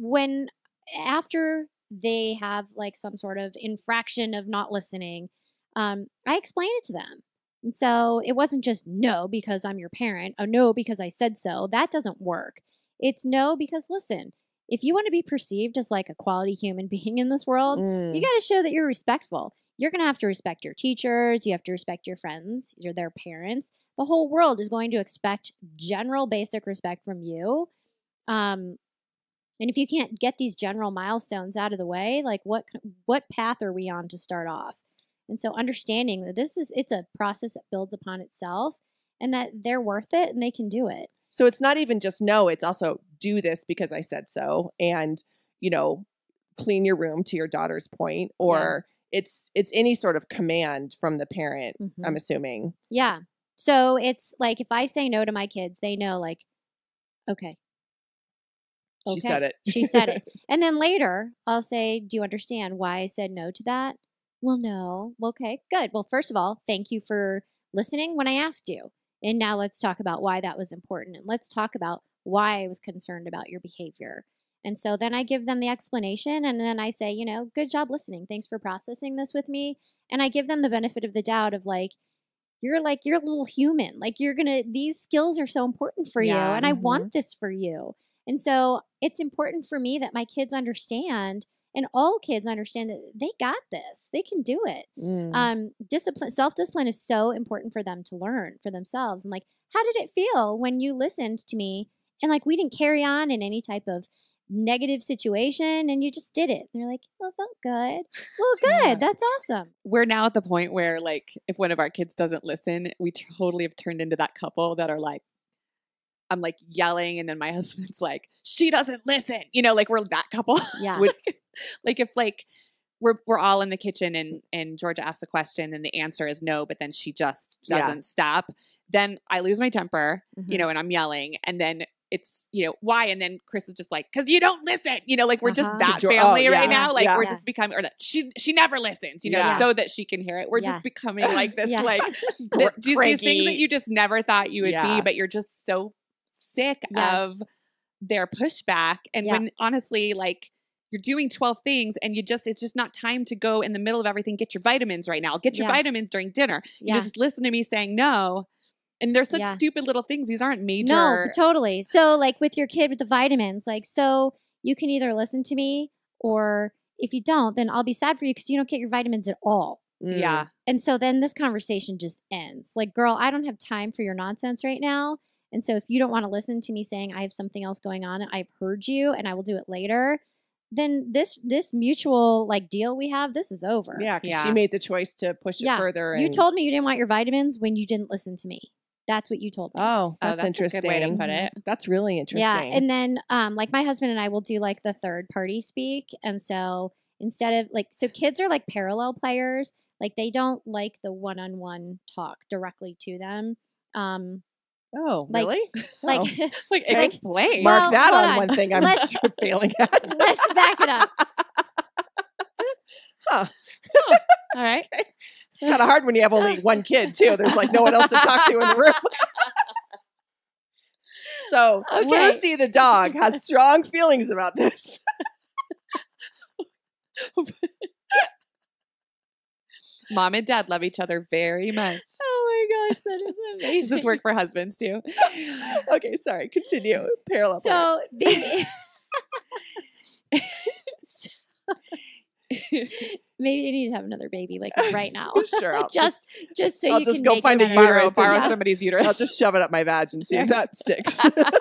S4: after they have like some sort of infraction of not listening, I explain it to them. And so it wasn't just no because I'm your parent or no because I said so. That doesn't work. It's no because, listen, if you want to be perceived as like a quality human being in this world, you got to show that you're respectful. You're going to have to respect your teachers. You have to respect your friends, their parents. The whole world is going to expect general basic respect from you. And if you can't get these general milestones out of the way, like what path are we on to start off? And so understanding that it's a process that builds upon itself and that they're worth it and they can do it.
S2: So it's not even just no, it's also do this because I said so. And, clean your room, to your daughter's point, or it's any sort of command from the parent, I'm assuming.
S4: Yeah. So it's like if I say no to my kids, they know like, okay.
S2: She said it.
S4: She said it. And then later I'll say, do you understand why I said no to that? Well, no. Okay, good. Well, first of all, thank you for listening when I asked you. And now let's talk about why that was important. And let's talk about why I was concerned about your behavior. And so then I give them the explanation and then I say, good job listening. Thanks for processing this with me. And I give them the benefit of the doubt of you're a little human. These skills are so important for you. And I want this for you. And so it's important for me that my kids understand and all kids understand that they got this. They can do it. Self-discipline is so important for them to learn for themselves. And how did it feel when you listened to me and we didn't carry on in any type of negative situation and you just did it? And they're like, oh, it felt good. Well, good. That's awesome.
S1: We're now at the point where if one of our kids doesn't listen, we totally have turned into that couple that are I'm yelling and then my husband's like, she doesn't listen. We're that couple.
S4: Yeah.
S1: If we're all in the kitchen and Georgia asks a question and the answer is no, but then she just doesn't stop, then I lose my temper, and I'm yelling and then it's, why? And then Chris is just because you don't listen, we're just that family right now. We're just becoming, or she never listens, so that she can hear it. We're just becoming this, these things that you just never thought you would be, but you're just so sick of their pushback. And when honestly, you're doing 12 things and it's just not time to go in the middle of everything. Get your vitamins right now. Get your vitamins during dinner. You just listen to me saying no. And they're such stupid little things. These aren't major.
S4: No, totally. So with your kid with the vitamins, so you can either listen to me or if you don't, then I'll be sad for you because you don't get your vitamins at all.
S1: Yeah.
S4: And so then this conversation just ends. Girl, I don't have time for your nonsense right now. And so if you don't want to listen to me saying I have something else going on and I've heard you and I will do it later, then this mutual deal we have, this is over.
S2: Yeah, because she made the choice to push it further.
S4: You told me you didn't want your vitamins when you didn't listen to me. That's what you told me.
S2: Oh, that's interesting.
S1: A good way to put it.
S2: That's really interesting.
S4: Yeah, and then my husband and I will do the third party speak, and so instead of so kids are parallel players. They don't like the one-on-one talk directly to them.
S2: Oh, really?
S1: Explain.
S2: Mark that on one thing I'm failing at.
S4: Let's back it up.
S2: Huh.
S1: All right.
S2: It's kind of hard when you have only one kid, too. There's no one else to talk to in the room. So, Lucy the dog has strong feelings about this.
S1: Mom and dad love each other very much.
S4: Oh my gosh, that is amazing.
S1: Does this work for husbands too?
S2: Okay, sorry. Continue. Parallel.
S4: So maybe you need to have another baby right now.
S2: Sure. I'll
S4: just so
S2: I'll
S4: you
S2: just
S4: can
S2: go
S4: make
S2: find
S4: it
S2: a
S4: better.
S2: uterus.
S1: Borrow somebody's uterus.
S2: I'll just shove it up my vag and see if that sticks.
S1: That's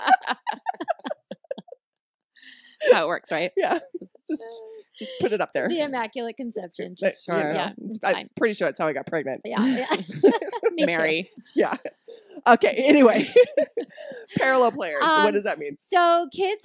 S1: how it works, right?
S2: Yeah. Just put it up there.
S4: The Immaculate Conception. Just,
S1: Sure.
S4: Yeah, it's
S2: I'm
S4: fine.
S2: pretty sure that's how I got pregnant.
S4: Yeah. Me
S1: Mary.
S4: too.
S2: Yeah. Okay. Anyway, parallel players. So what does that mean?
S4: So kids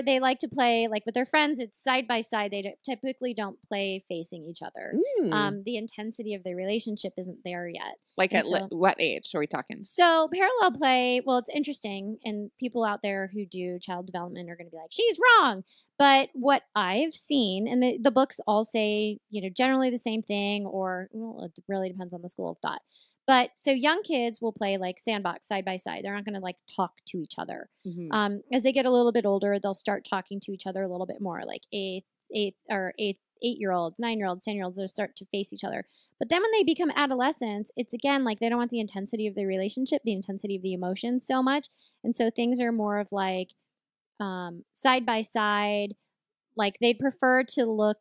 S4: they like to play with their friends. It's side by side. They typically don't play facing each other. The intensity of their relationship isn't there yet.
S1: What age are we talking?
S4: So parallel play, well, it's interesting, and people out there who do child development are going to be like, she's wrong. But what I've seen, and the books all say, generally the same thing, or it really depends on the school of thought. But so young kids will play sandbox side by side. They're not going to talk to each other.
S1: Mm-hmm.
S4: As they get a little bit older, they'll start talking to each other a little bit more, 8-year-olds, 9-year-olds, 10-year-olds. They'll start to face each other. But then when they become adolescents, it's again they don't want the intensity of the relationship, the intensity of the emotion so much, and so things are more of side by side. They'd prefer to look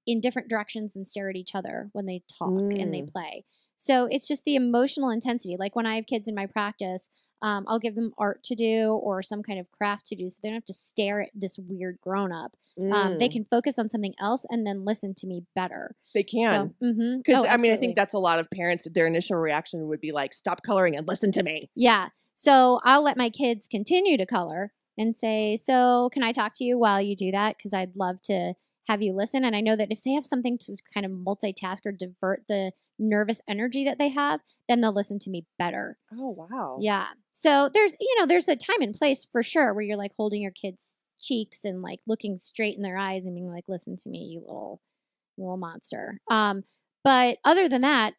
S4: in different directions and stare at each other when they talk and they play. So it's just the emotional intensity. When I have kids in my practice, I'll give them art to do or some kind of craft to do so they don't have to stare at this weird grown up. They can focus on something else and then listen to me better.
S2: They can.
S4: So,
S2: Because,
S4: oh,
S2: I mean, I
S4: absolutely.
S2: think that's a lot of parents, their initial reaction would be like, stop coloring and listen to me.
S4: Yeah. So I'll let my kids continue to color and say, so can I talk to you while you do that? Because I'd love to have you listen. And I know that if they have something to kind of multitask or divert the nervous energy that they have, then they'll listen to me better.
S2: Oh, wow.
S4: Yeah. So there's a time and place for sure where you're like holding your kids' cheeks and like looking straight in their eyes and being like, listen to me, you little monster. But other than that,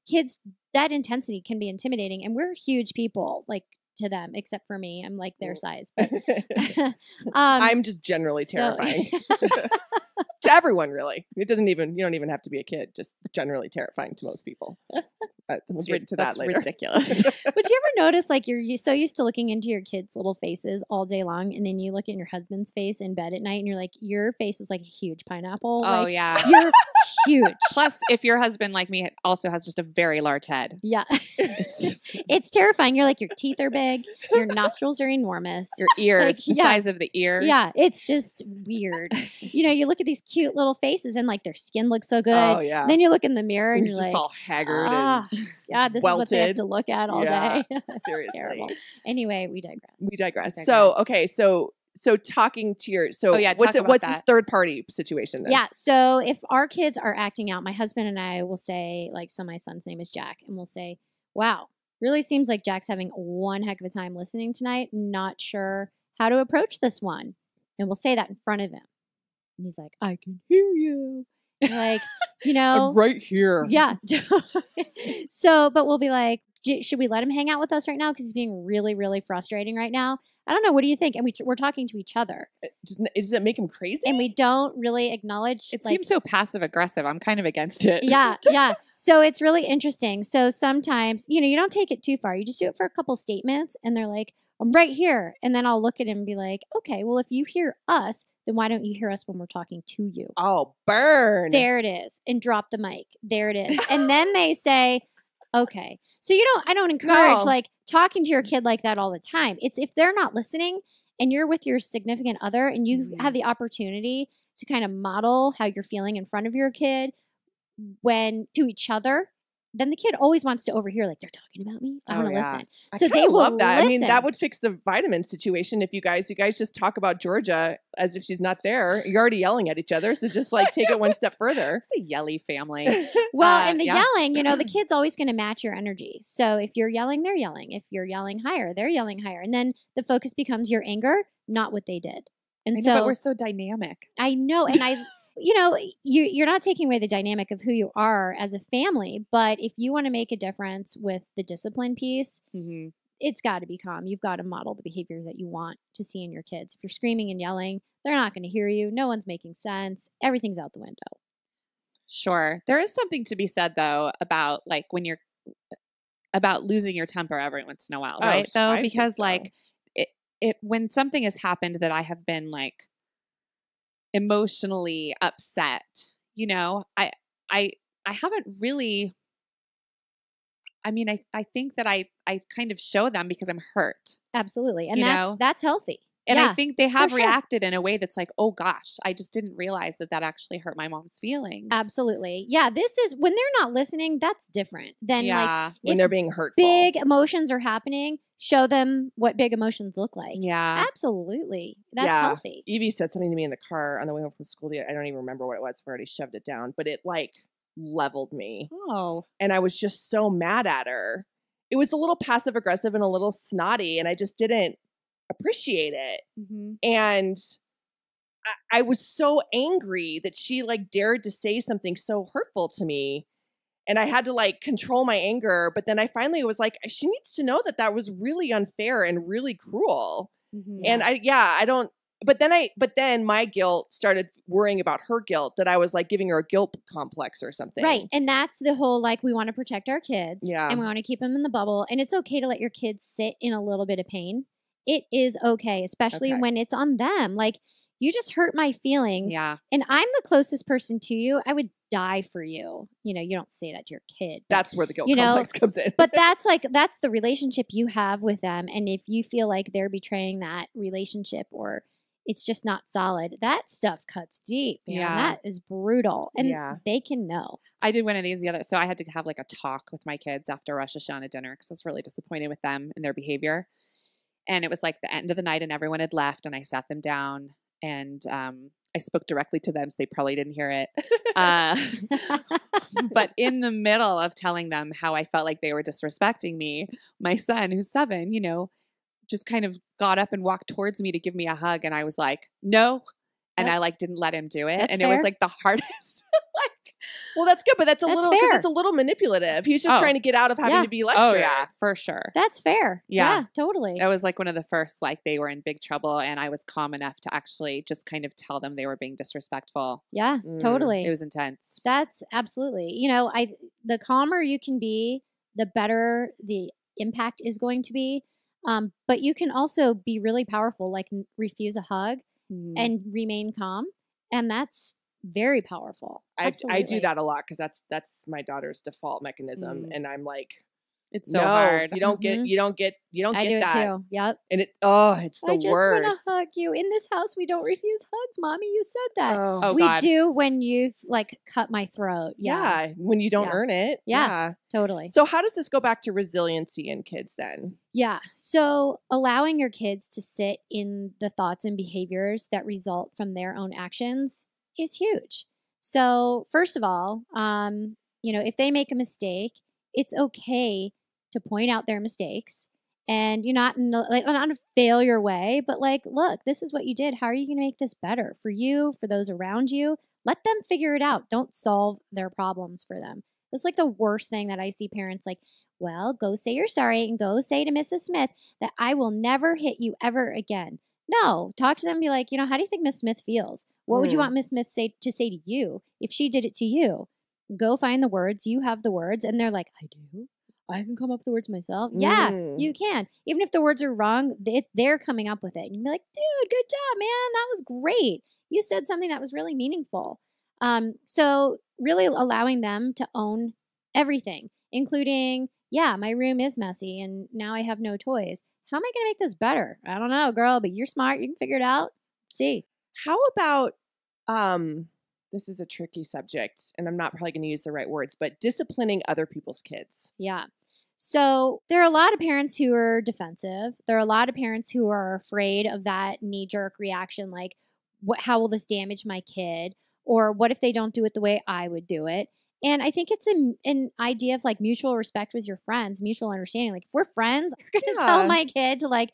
S4: kids, that intensity can be intimidating, and we're huge people, like to them, except for me. I'm like their size, but
S2: I'm just generally
S4: so-
S2: terrifying. To everyone, really. You don't even have to be a kid, just generally terrifying to most people. We'll get to that
S1: That's
S2: later.
S1: ridiculous.
S4: But you ever notice like you're so used to looking into your kids' little faces all day long, and then you look at your husband's face in bed at night, and you're like, your face is like a huge pineapple.
S1: Oh,
S4: like,
S1: yeah.
S4: you're huge.
S1: Plus, if your husband, like me, also has just a very large head.
S4: Yeah, it's terrifying. You're like your teeth are big, your nostrils are enormous.
S1: Your ears,
S4: Like,
S1: the size of the ears.
S4: Yeah, it's just weird. You look at these cute little faces, and like their skin looks so good.
S2: Oh, yeah.
S4: Then you look in the mirror, and
S2: You're
S4: you're
S2: just
S4: like,
S2: all haggard
S4: ah, yeah, this is what they have
S2: welted.
S4: to look at all
S2: Yeah,
S4: day.
S2: seriously.
S4: Terrible. Anyway, we digress.
S2: We digress.
S1: We
S2: So, okay, so talking to your
S1: Oh, yeah,
S2: what's
S1: talk about
S2: what's this
S1: that.
S2: third party situation then?
S4: Yeah. So if our kids are acting out, my husband and I will say, like, so my son's name is Jack, and we'll say, wow, really seems like Jack's having one heck of a time listening tonight. Not sure how to approach this one. And we'll say that in front of him. And he's like, I can hear you. And like,
S2: I'm right here.
S4: yeah. So, but we'll be like, should we let him hang out with us right now? Because he's being really, really frustrating right now. I don't know. What do you think? And we're talking to each other,
S2: Does it make him crazy?
S4: and we don't really acknowledge.
S1: It
S4: like,
S1: seems so passive aggressive. I'm kind of against it.
S4: yeah, yeah. So it's really interesting. So sometimes, you don't take it too far. You just do it for a couple statements, and they're like, I'm right here. And then I'll look at him and be like, okay, well, if you hear us, then why don't you hear us when we're talking to you?
S2: Oh, burn.
S4: There it is. And drop the mic. There it is. And then they say, okay. So I don't encourage
S2: No.
S4: like talking to your kid like that all the time. It's if they're not listening and you're with your significant other and you have the opportunity to kind of model how you're feeling in front of your kid when to each other, then the kid always wants to overhear, like, they're talking about me. I
S1: Oh,
S4: want to
S1: yeah.
S4: listen.
S2: I
S4: So
S2: kinda
S4: they will
S2: love that. I mean,
S4: listen.
S2: that would fix the vitamin situation if you guys just talk about Georgia as if she's not there. You're already yelling at each other, so just like take it one step further.
S1: It's a yelly family.
S4: Well, and the
S1: yeah.
S4: yelling, the kid's always going to match your energy. So if you're yelling, they're yelling. If you're yelling higher, they're yelling higher. And then the focus becomes your anger, not what they did. And
S1: I
S4: so
S1: know, but we're so dynamic.
S4: I know, and you're not taking away the dynamic of who you are as a family, but if you want to make a difference with the discipline piece,
S1: Mm-hmm.
S4: it's got to be calm. You've got to model the behavior that you want to see in your kids. If you're screaming and yelling, they're not going to hear you. No one's making sense. Everything's out the window.
S1: Sure. There is something to be said though about like when you're about losing your temper every once in a while,
S2: Oh,
S1: right? Though
S2: I think
S1: because
S2: so.
S1: like it when something has happened that I have been like emotionally upset, I haven't really. I mean, I think that I kind of show them because I'm hurt.
S4: Absolutely. And
S1: You
S4: that's
S1: know?
S4: that's healthy.
S1: And
S4: Yeah,
S1: I think they have
S4: sure.
S1: reacted in a way that's like, oh gosh, I just didn't realize that actually hurt my mom's feelings.
S4: Absolutely. Yeah, this is when they're not listening, that's different than like
S1: Yeah.
S2: When
S4: if
S2: they're being hurtful.
S4: big emotions are happening, show them what big emotions look like.
S1: Yeah.
S4: Absolutely. That's
S2: Yeah.
S4: healthy.
S2: Evie said something to me in the car on the way home from school. I don't even remember what it was. I've already shoved it down, but it like leveled me.
S1: Oh.
S2: And I was just so mad at her. It was a little passive aggressive and a little snotty, and I just didn't appreciate it.
S1: Mm-hmm.
S2: And I was so angry that she like dared to say something so hurtful to me. And I had to like control my anger. But then I finally was like, she needs to know that was really unfair and really cruel.
S1: Mm-hmm.
S2: And I don't, but then my guilt started worrying about her guilt, that I was like giving her a guilt complex or something.
S4: Right. And that's the whole like we want to protect our kids.
S2: Yeah.
S4: And we want to keep them in the bubble. And it's okay to let your kids sit in a little bit of pain. It is okay, especially
S2: Okay.
S4: when it's on them. Like, you just hurt my feelings.
S1: Yeah.
S4: And I'm the closest person to you. I would die for you. You know, you don't say that to your kid. But,
S2: That's where the guilt
S4: you know,
S2: complex comes in.
S4: but that's the relationship you have with them. And if you feel like they're betraying that relationship or it's just not solid, that stuff cuts deep. Man.
S1: Yeah.
S4: That is brutal. And
S2: Yeah.
S4: they can know.
S1: I did one of these the other. So I had to have like a talk with my kids after Rosh Hashanah dinner because I was really disappointed with them and their behavior. And it was like the end of the night and everyone had left and I sat them down and I spoke directly to them so they probably didn't hear it. But in the middle of telling them how I felt like they were disrespecting me, my son, who's 7, you know, just kind of got up and walked towards me to give me a hug. And I was like, no. And
S4: Yep.
S1: I like didn't let him do it.
S4: That's
S1: and it was
S4: fair.
S1: like the hardest. like,
S2: Well, that's good, but that's a
S4: That's
S2: little because
S4: fair.
S2: it's a little manipulative. He's just
S1: Oh.
S2: trying to get out of having
S4: Yeah.
S2: to be lectured.
S1: oh yeah, for sure.
S4: That's fair.
S1: Yeah.
S4: Totally.
S1: That was like one of the first, like they were in big trouble and I was calm enough to actually just kind of tell them they were being disrespectful.
S4: Yeah,
S2: Mm.
S4: totally.
S1: It was intense.
S4: That's absolutely. You know, the calmer you can be, the better the impact is going to be. But you can also be really powerful, like refuse a hug
S1: Mhm.
S4: and remain calm, and that's very powerful.
S2: I do
S4: Absolutely.
S2: that a lot because that's my daughter's default mechanism,
S1: Mm.
S2: and I'm like,
S1: It's so
S2: no,
S1: hard.
S2: you don't get
S4: Mhm.
S2: you don't get
S4: I do
S2: that,
S4: it too. Yep.
S2: and it's the
S4: I just
S2: worst.
S4: want to hug you. In this house, we don't refuse hugs, Mommy. You said that.
S1: Oh,
S4: we
S1: God.
S4: do when you've like cut my throat. Yeah,
S2: yeah, when you don't
S4: Yeah.
S2: earn it.
S4: Yeah. totally.
S2: So how does this go back to resiliency in kids then?
S4: Yeah. So allowing your kids to sit in the thoughts and behaviors that result from their own actions is huge. So first of all, you know, if they make a mistake, it's okay to point out their mistakes. And you're not in not a failure way, but like, look, this is what you did. How are you going to make this better for you, for those around you? Let them figure it out. Don't solve their problems for them. That's like the worst thing that I see parents like, well, go say you're sorry and go say to Mrs. Smith that I will never hit you ever again. No, talk to them and be like, you know, how do you think Miss Smith feels? What would you
S2: Mm.
S4: want Miss Smith to say to you if she did it to you? Go find the words. You have the words. And they're like, I do. I can come up with the words myself. Yeah,
S2: Mm.
S4: you can. Even if the words are wrong, they're coming up with it. And you'll be like, dude, good job, man. That was great. You said something that was really meaningful. So really allowing them to own everything, including, yeah, my room is messy and now I have no toys. How am I going to make this better? I don't know, girl, but you're smart. You can figure it out. See.
S2: How about this is a tricky subject, and I'm not probably going to use the right words, but disciplining other people's kids.
S4: Yeah. So there are a lot of parents who are defensive. There are a lot of parents who are afraid of that knee-jerk reaction, like, how will this damage my kid? Or what if they don't do it the way I would do it? And I think it's an idea of like mutual respect with your friends, mutual understanding. Like if we're friends, I'm going to tell
S2: Yeah.
S4: my kid to like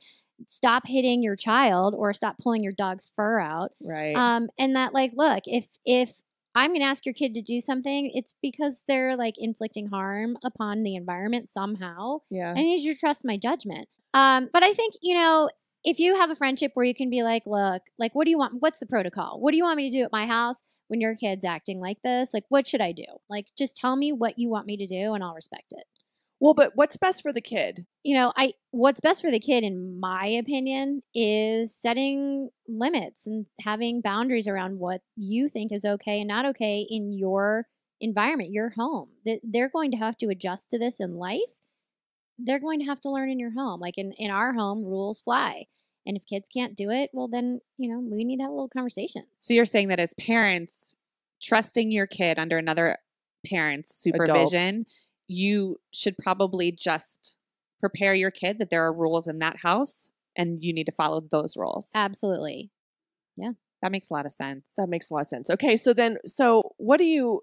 S4: stop hitting your child or stop pulling your dog's fur out.
S2: Right.
S4: And that like, look, if I'm going to ask your kid to do something, it's because they're like inflicting harm upon the environment somehow.
S2: yeah.
S4: I need you to trust my judgment. But I think, you know, if you have a friendship where you can be like, look, like, what do you want? What's the protocol? What do you want me to do at my house when your kid's acting like this? Like, what should I do? Like, just tell me what you want me to do and I'll respect it.
S2: Well, but what's best for the kid?
S4: You know, what's best for the kid, in my opinion, is setting limits and having boundaries around what you think is okay and not okay in your environment, your home. They're going to have to adjust to this in life. They're going to have to learn in your home. Like in our home, rules fly. And if kids can't do it, well, then, you know, we need to have a little conversation.
S1: So you're saying that as parents, trusting your kid under another parent's supervision, you should probably just prepare your kid that there are rules in that house and you need to follow those rules.
S4: Absolutely.
S1: That makes a lot of sense.
S2: That makes a lot of sense. Okay, so what do you?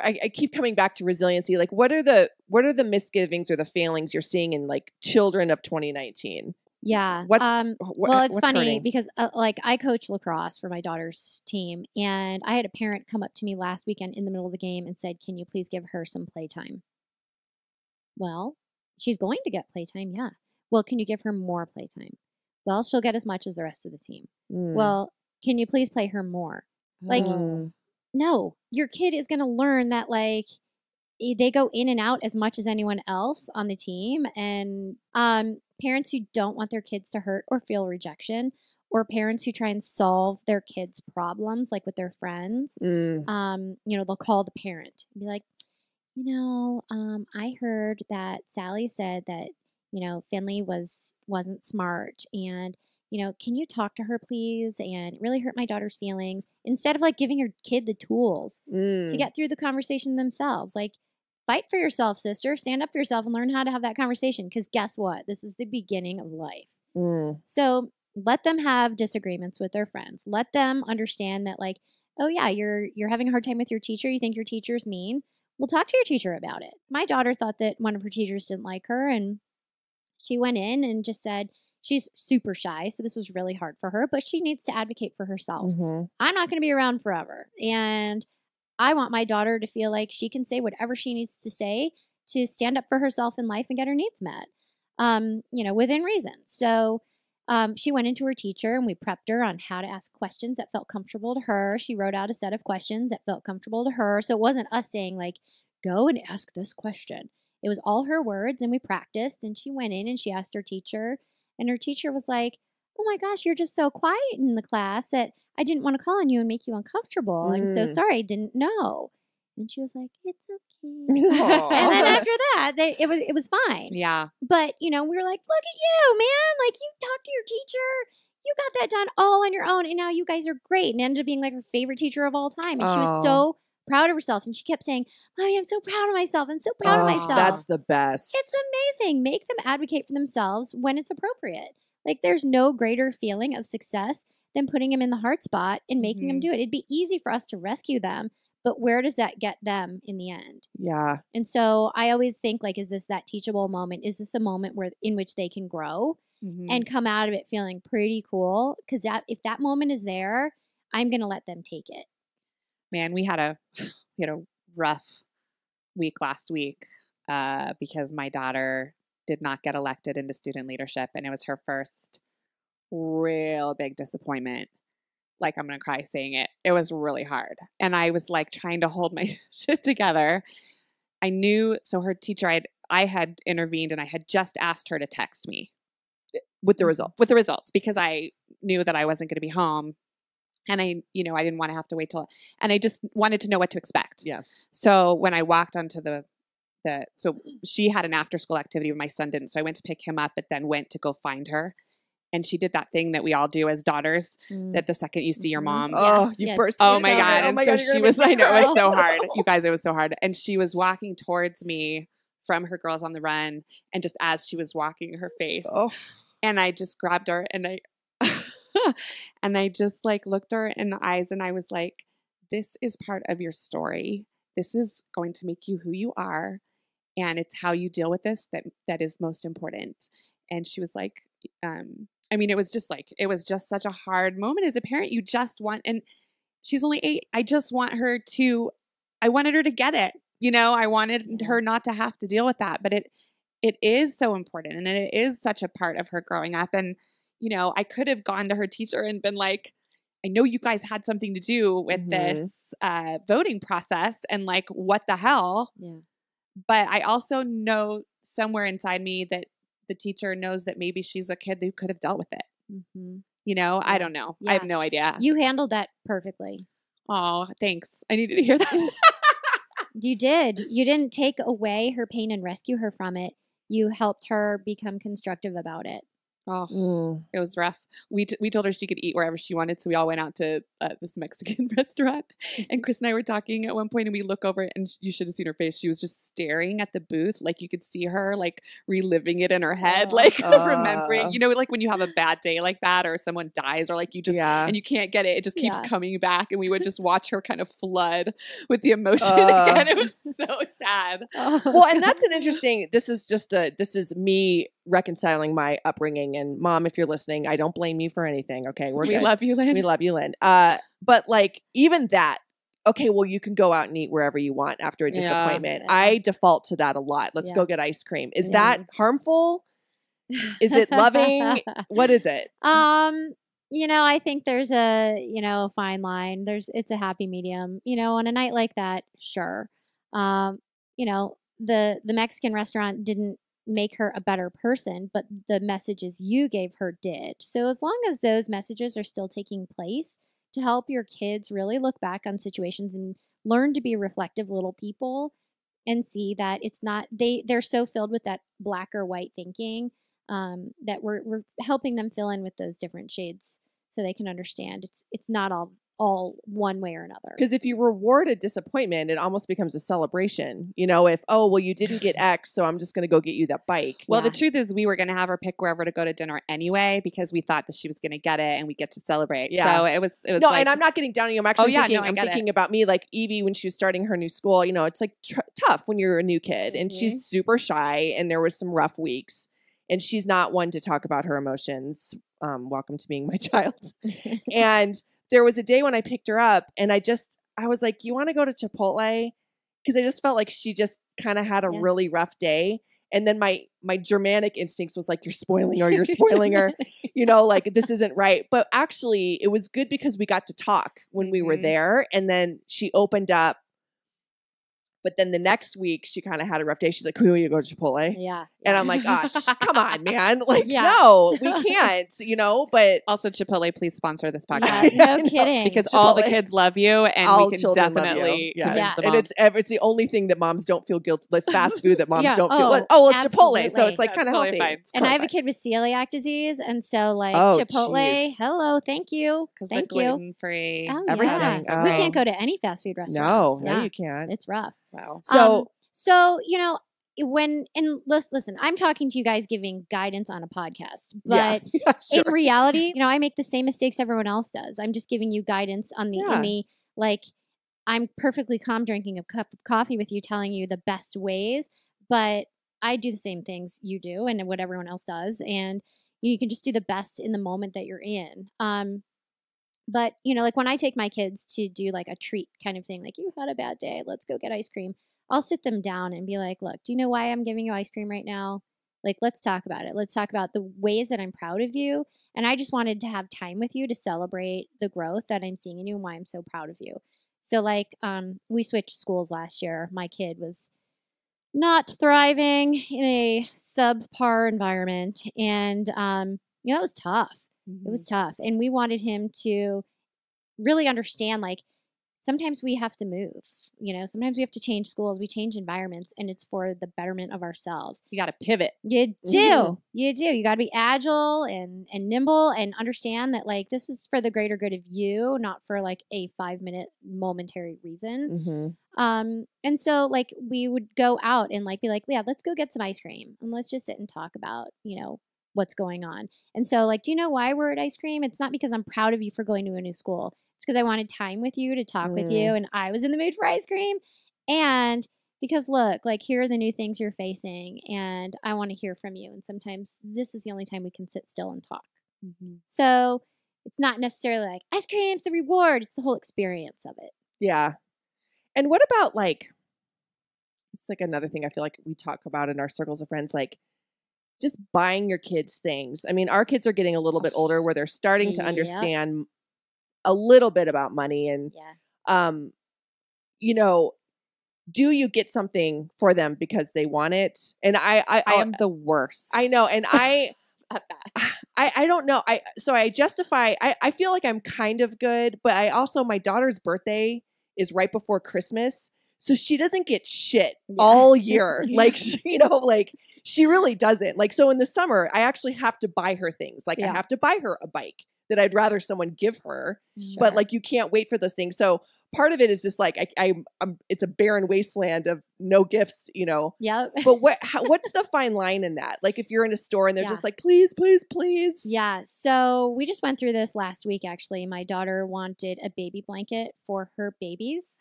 S2: I keep coming back to resiliency. Like, what are the misgivings or the failings you're seeing in like children of 2019?
S4: Yeah.
S2: Well,
S4: Well, it's
S2: what's
S4: funny
S2: hurting?
S4: because like I coach lacrosse for my daughter's team, and I had a parent come up to me last weekend in the middle of the game and said, "Can you please give her some playtime?" Well, she's going to get playtime, yeah. Well, can you give her more playtime? Well, she'll get as much as the rest of the team.
S2: Mm.
S4: Well, can you please play her more? Like,
S2: Mm.
S4: no, your kid is going to learn that like they go in and out as much as anyone else on the team. And parents who don't want their kids to hurt or feel rejection or parents who try and solve their kids' problems, like with their friends.
S2: Mm.
S4: They'll call the parent and be like, I heard that Sally said that, Finley wasn't smart, and, can you talk to her, please? And it really hurt my daughter's feelings. Instead of like giving your kid the tools to
S2: Mm.
S4: get through the conversation themselves, like, fight for yourself, sister. Stand up for yourself and learn how to have that conversation. Because guess what? This is the beginning of life.
S2: Mm.
S4: So let them have disagreements with their friends. Let them understand that, like, oh yeah, you're having a hard time with your teacher. You think your teacher's mean. Well, talk to your teacher about it. My daughter thought that one of her teachers didn't like her, and she went in and just said she's super shy, so this was really hard for her, but she needs to advocate for herself.
S2: Mhm.
S4: I'm not going to be around forever, and I want my daughter to feel like she can say whatever she needs to say to stand up for herself in life and get her needs met, within reason. So she went into her teacher, and we prepped her on how to ask questions that felt comfortable to her. She wrote out a set of questions that felt comfortable to her. So it wasn't us saying, like, go and ask this question. It was all her words, and we practiced, and she went in and she asked her teacher, and her teacher was like, oh my gosh, you're just so quiet in the class that I didn't want to call on you and make you uncomfortable. I'm so
S2: Mm.
S4: sorry, I didn't know. And she was like, it's okay.
S2: Aw.
S4: And then after that, it was fine.
S1: Yeah.
S4: But, we were like, look at you, man. Like, you talked to your teacher. You got that done all on your own. And now you guys are great. And ended up being like her favorite teacher of all time. And she was
S2: Oh.
S4: so proud of herself. And she kept saying, Mommy, I'm so proud of myself. I'm so proud of
S2: Oh,
S4: myself.
S2: That's the best.
S4: It's amazing. Make them advocate for themselves when it's appropriate. Like, there's no greater feeling of success than putting them in the hard spot and making them
S1: Mhm.
S4: do it. It'd be easy for us to rescue them, but where does that get them in the end?
S2: Yeah.
S4: And so I always think, like, is this that teachable moment? Is this a moment in which they can grow
S1: Mhm.
S4: and come out of it feeling pretty cool? Because if that moment is there, I'm going to let them take it.
S1: Man, we had a rough week last week because my daughter did not get elected into student leadership, and it was her first real big disappointment. Like, I'm gonna cry saying it. It was really hard, and I was like trying to hold my shit together. I knew, so her teacher, I had intervened, and I had just asked her to text me
S2: With the results.
S1: with the results because I knew that I wasn't going to be home. And I didn't want to have to wait and I just wanted to know what to expect.
S2: Yeah.
S1: So when I walked onto so she had an after school activity, but my son didn't. So I went to pick him up, but then went to go find her. And she did that thing that we all do as daughters, that the second you see your
S4: Mhm.
S1: mom,
S2: Oh,
S4: Yeah.
S2: you
S4: Yes.
S2: burst.
S1: oh
S2: into
S1: my
S2: tears.
S1: God.
S2: Oh
S1: And
S2: my
S1: so
S2: God, you're
S1: she
S2: gonna
S1: was,
S2: make me
S1: I know, it was
S2: cry.
S1: so hard. You guys, it was so hard. And she was walking towards me from her Girls on the Run. And just as she was walking, her face,
S2: Oh.
S1: and I just grabbed her and and I just like looked her in the eyes and I was like, this is part of your story. This is going to make you who you are. And it's how you deal with this that is most important. And she was like, it was just such a hard moment as a parent. You just want, and she's only 8. I wanted her to get it. I wanted her not to have to deal with that, but it is so important. And it is such a part of her growing up. And, I could have gone to her teacher and been like, I know you guys had something to do with this voting process and like, what the hell?
S4: Yeah.
S1: But I also know somewhere inside me that the teacher knows that maybe she's a kid who could have dealt with it.
S4: Mm-hmm.
S1: I don't know. I have
S4: Yeah.
S1: no idea.
S4: You handled that perfectly.
S1: Oh, thanks. I needed to hear that.
S4: You did. You didn't take away her pain and rescue her from it. You helped her become constructive about it.
S1: Oh,
S2: Mm.
S1: it was rough. We told her she could eat wherever she wanted, so we all went out to this Mexican restaurant. And Chris and I were talking at one point, and we look over, and you should have seen her face. She was just staring at the booth, like you could see her like reliving it in her head, like remembering. Like when you have a bad day like that, or someone dies, or like you just and you can't get it. It just keeps
S4: Yeah.
S1: coming back, and we would just watch her kind of flood with the emotion again. It was so sad.
S2: Well, and that's an interesting. This is me reconciling my upbringing. And Mom, if you're listening, I don't blame you for anything. Okay,
S1: We love you, Lynn.
S2: We love you, Lynn. But like even that. Okay, well, you can go out and eat wherever you want after a disappointment.
S4: Yeah.
S2: I default to that a lot. Let's
S4: Yeah.
S2: go get ice cream. Is
S4: Yeah.
S2: that harmful? Is it loving? What is it?
S4: I think there's a fine line. It's a happy medium. On a night like that, sure. The Mexican restaurant didn't make her a better person, but the messages you gave her did. So as long as those messages are still taking place to help your kids really look back on situations and learn to be reflective little people and see that it's not they're so filled with that black or white thinking, that we're helping them fill in with those different shades so they can understand it's not all one way or another.
S2: Because if you reward a disappointment, it almost becomes a celebration. If, oh, well, you didn't get X, so I'm just going to go get you that bike.
S1: Well,
S4: Yeah.
S1: the truth is we were going to have her pick wherever to go to dinner anyway because we thought that she was going to get it and we get to celebrate.
S2: Yeah.
S1: So it was
S2: No,
S1: like,
S2: and I'm not getting down on you. I'm actually
S1: I
S2: thinking
S1: get it.
S2: about me, like Evie, when she was starting her new school, it's like tough when you're a new kid and she's super shy and there was some rough weeks and she's not one to talk about her emotions. Welcome to being my child. And there was a day when I picked her up and I was like, you want to go to Chipotle? Because I just felt like she just kind of had a really rough day. And then my Germanic instincts was like, you're spoiling her, like this isn't right. But actually it was good because we got to talk when we were there. And then she opened up. But then the next week she kind of had a rough day. She's like, can we go to Chipotle?
S4: Yeah.
S2: And I'm like, gosh, come on, man. Like,
S4: Yeah.
S2: no, we can't, but
S1: also Chipotle, please sponsor this
S4: Yeah,
S1: podcast.
S4: no kidding.
S1: Because all the
S2: Chipotle.
S1: kids love you and
S2: all
S1: we can
S2: children love
S1: definitely
S2: you.
S1: convince
S2: Yes.
S1: the
S2: And
S1: moms.
S2: it's the only thing that moms don't feel guilty, like fast food that moms
S4: Yeah.
S2: don't feel.
S4: Oh,
S2: It's Chipotle. So
S4: absolutely.
S2: it's like
S1: That's
S2: kind of
S1: totally
S2: healthy.
S1: fine.
S2: It's
S4: And I have a
S2: totally
S4: kid with celiac disease, and so like
S2: Oh,
S4: Chipotle,
S2: jeez.
S4: hello, thank you,
S1: Because
S4: thank
S1: the
S4: you.
S1: gluten-free.
S4: Oh
S2: everything.
S4: yeah,
S2: Oh.
S4: we can't go to any fast food
S2: fine.
S4: restaurants.
S2: No,
S4: yeah,
S2: you can't.
S4: it's rough.
S1: Wow.
S2: So
S4: Listen, I'm talking to you guys giving guidance on a podcast,
S2: yeah,
S4: but
S2: yeah, sure.
S4: in reality, I make the same mistakes everyone else does. I'm just giving you guidance on I'm perfectly calm drinking a cup of coffee with you, telling you the best ways, but I do the same things you do and what everyone else does, and you can just do the best in the moment that you're in. But like when I take my kids to do like a treat kind of thing, like you had a bad day, let's go get ice cream. I'll sit them down and be like, look, do you know why I'm giving you ice cream right now? Like, let's talk about it. Let's talk about the ways that I'm proud of you. And I just wanted to have time with you to celebrate the growth that I'm seeing in you and why I'm so proud of you. So we switched schools last year. My kid was not thriving in a subpar environment. And, it was tough. It was tough. And we wanted him to really understand, sometimes we have to move, sometimes we have to change schools, we change environments, and it's for the betterment of ourselves.
S1: You got to pivot.
S4: You do. You do. You got to be agile and nimble and understand that this is for the greater good of you, not for a 5-minute momentary reason. And so we would go out and be like, yeah, let's go get some ice cream and let's just sit and talk about, what's going on. And so do you know why we're at ice cream? It's not because I'm proud of you for going to a new school. It's because I wanted time with you to talk with you, and I was in the mood for ice cream. And because look, here are the new things you're facing, and I want to hear from you. And sometimes this is the only time we can sit still and talk. So it's not necessarily like ice cream's the reward. It's the whole experience of it.
S2: Yeah. And what about it's another thing I feel like we talk about in our circles of friends, just buying your kids things. I mean, our kids are getting a little bit older where they're starting to understand a little bit about money and, do you get something for them because they want it? And I
S1: am the worst.
S2: I know. And I don't know. So I justify, I feel like I'm kind of good, but I also, my daughter's birthday is right before Christmas. So she doesn't get shit all year. She really doesn't. So in the summer, I actually have to buy her things. I have to buy her a bike that I'd rather someone give her.
S4: Sure.
S2: But you can't wait for those things. So part of it is just I'm it's a barren wasteland of no gifts,
S4: Yep.
S2: But what's the fine line in that? If you're in a store and they're just please, please, please.
S4: Yeah. So we just went through this last week, actually. My daughter wanted a baby blanket for her babies.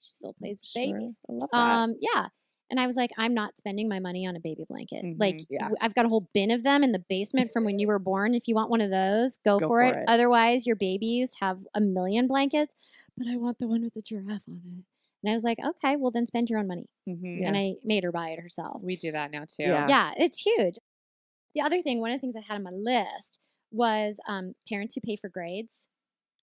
S4: She still plays with babies.
S2: I love that.
S4: Yeah. And I was like, I'm not spending my money on a baby blanket.
S1: Yeah.
S4: I've got a whole bin of them in the basement from when you were born. If you want one of those, go for it. Otherwise, your babies have a million blankets. But I want the one with the giraffe on it. And I was like, okay, well then spend your own money. And I made her buy it herself.
S1: We do that now too.
S2: Yeah.
S4: It's huge. The other thing, one of the things I had on my list was parents who pay for grades.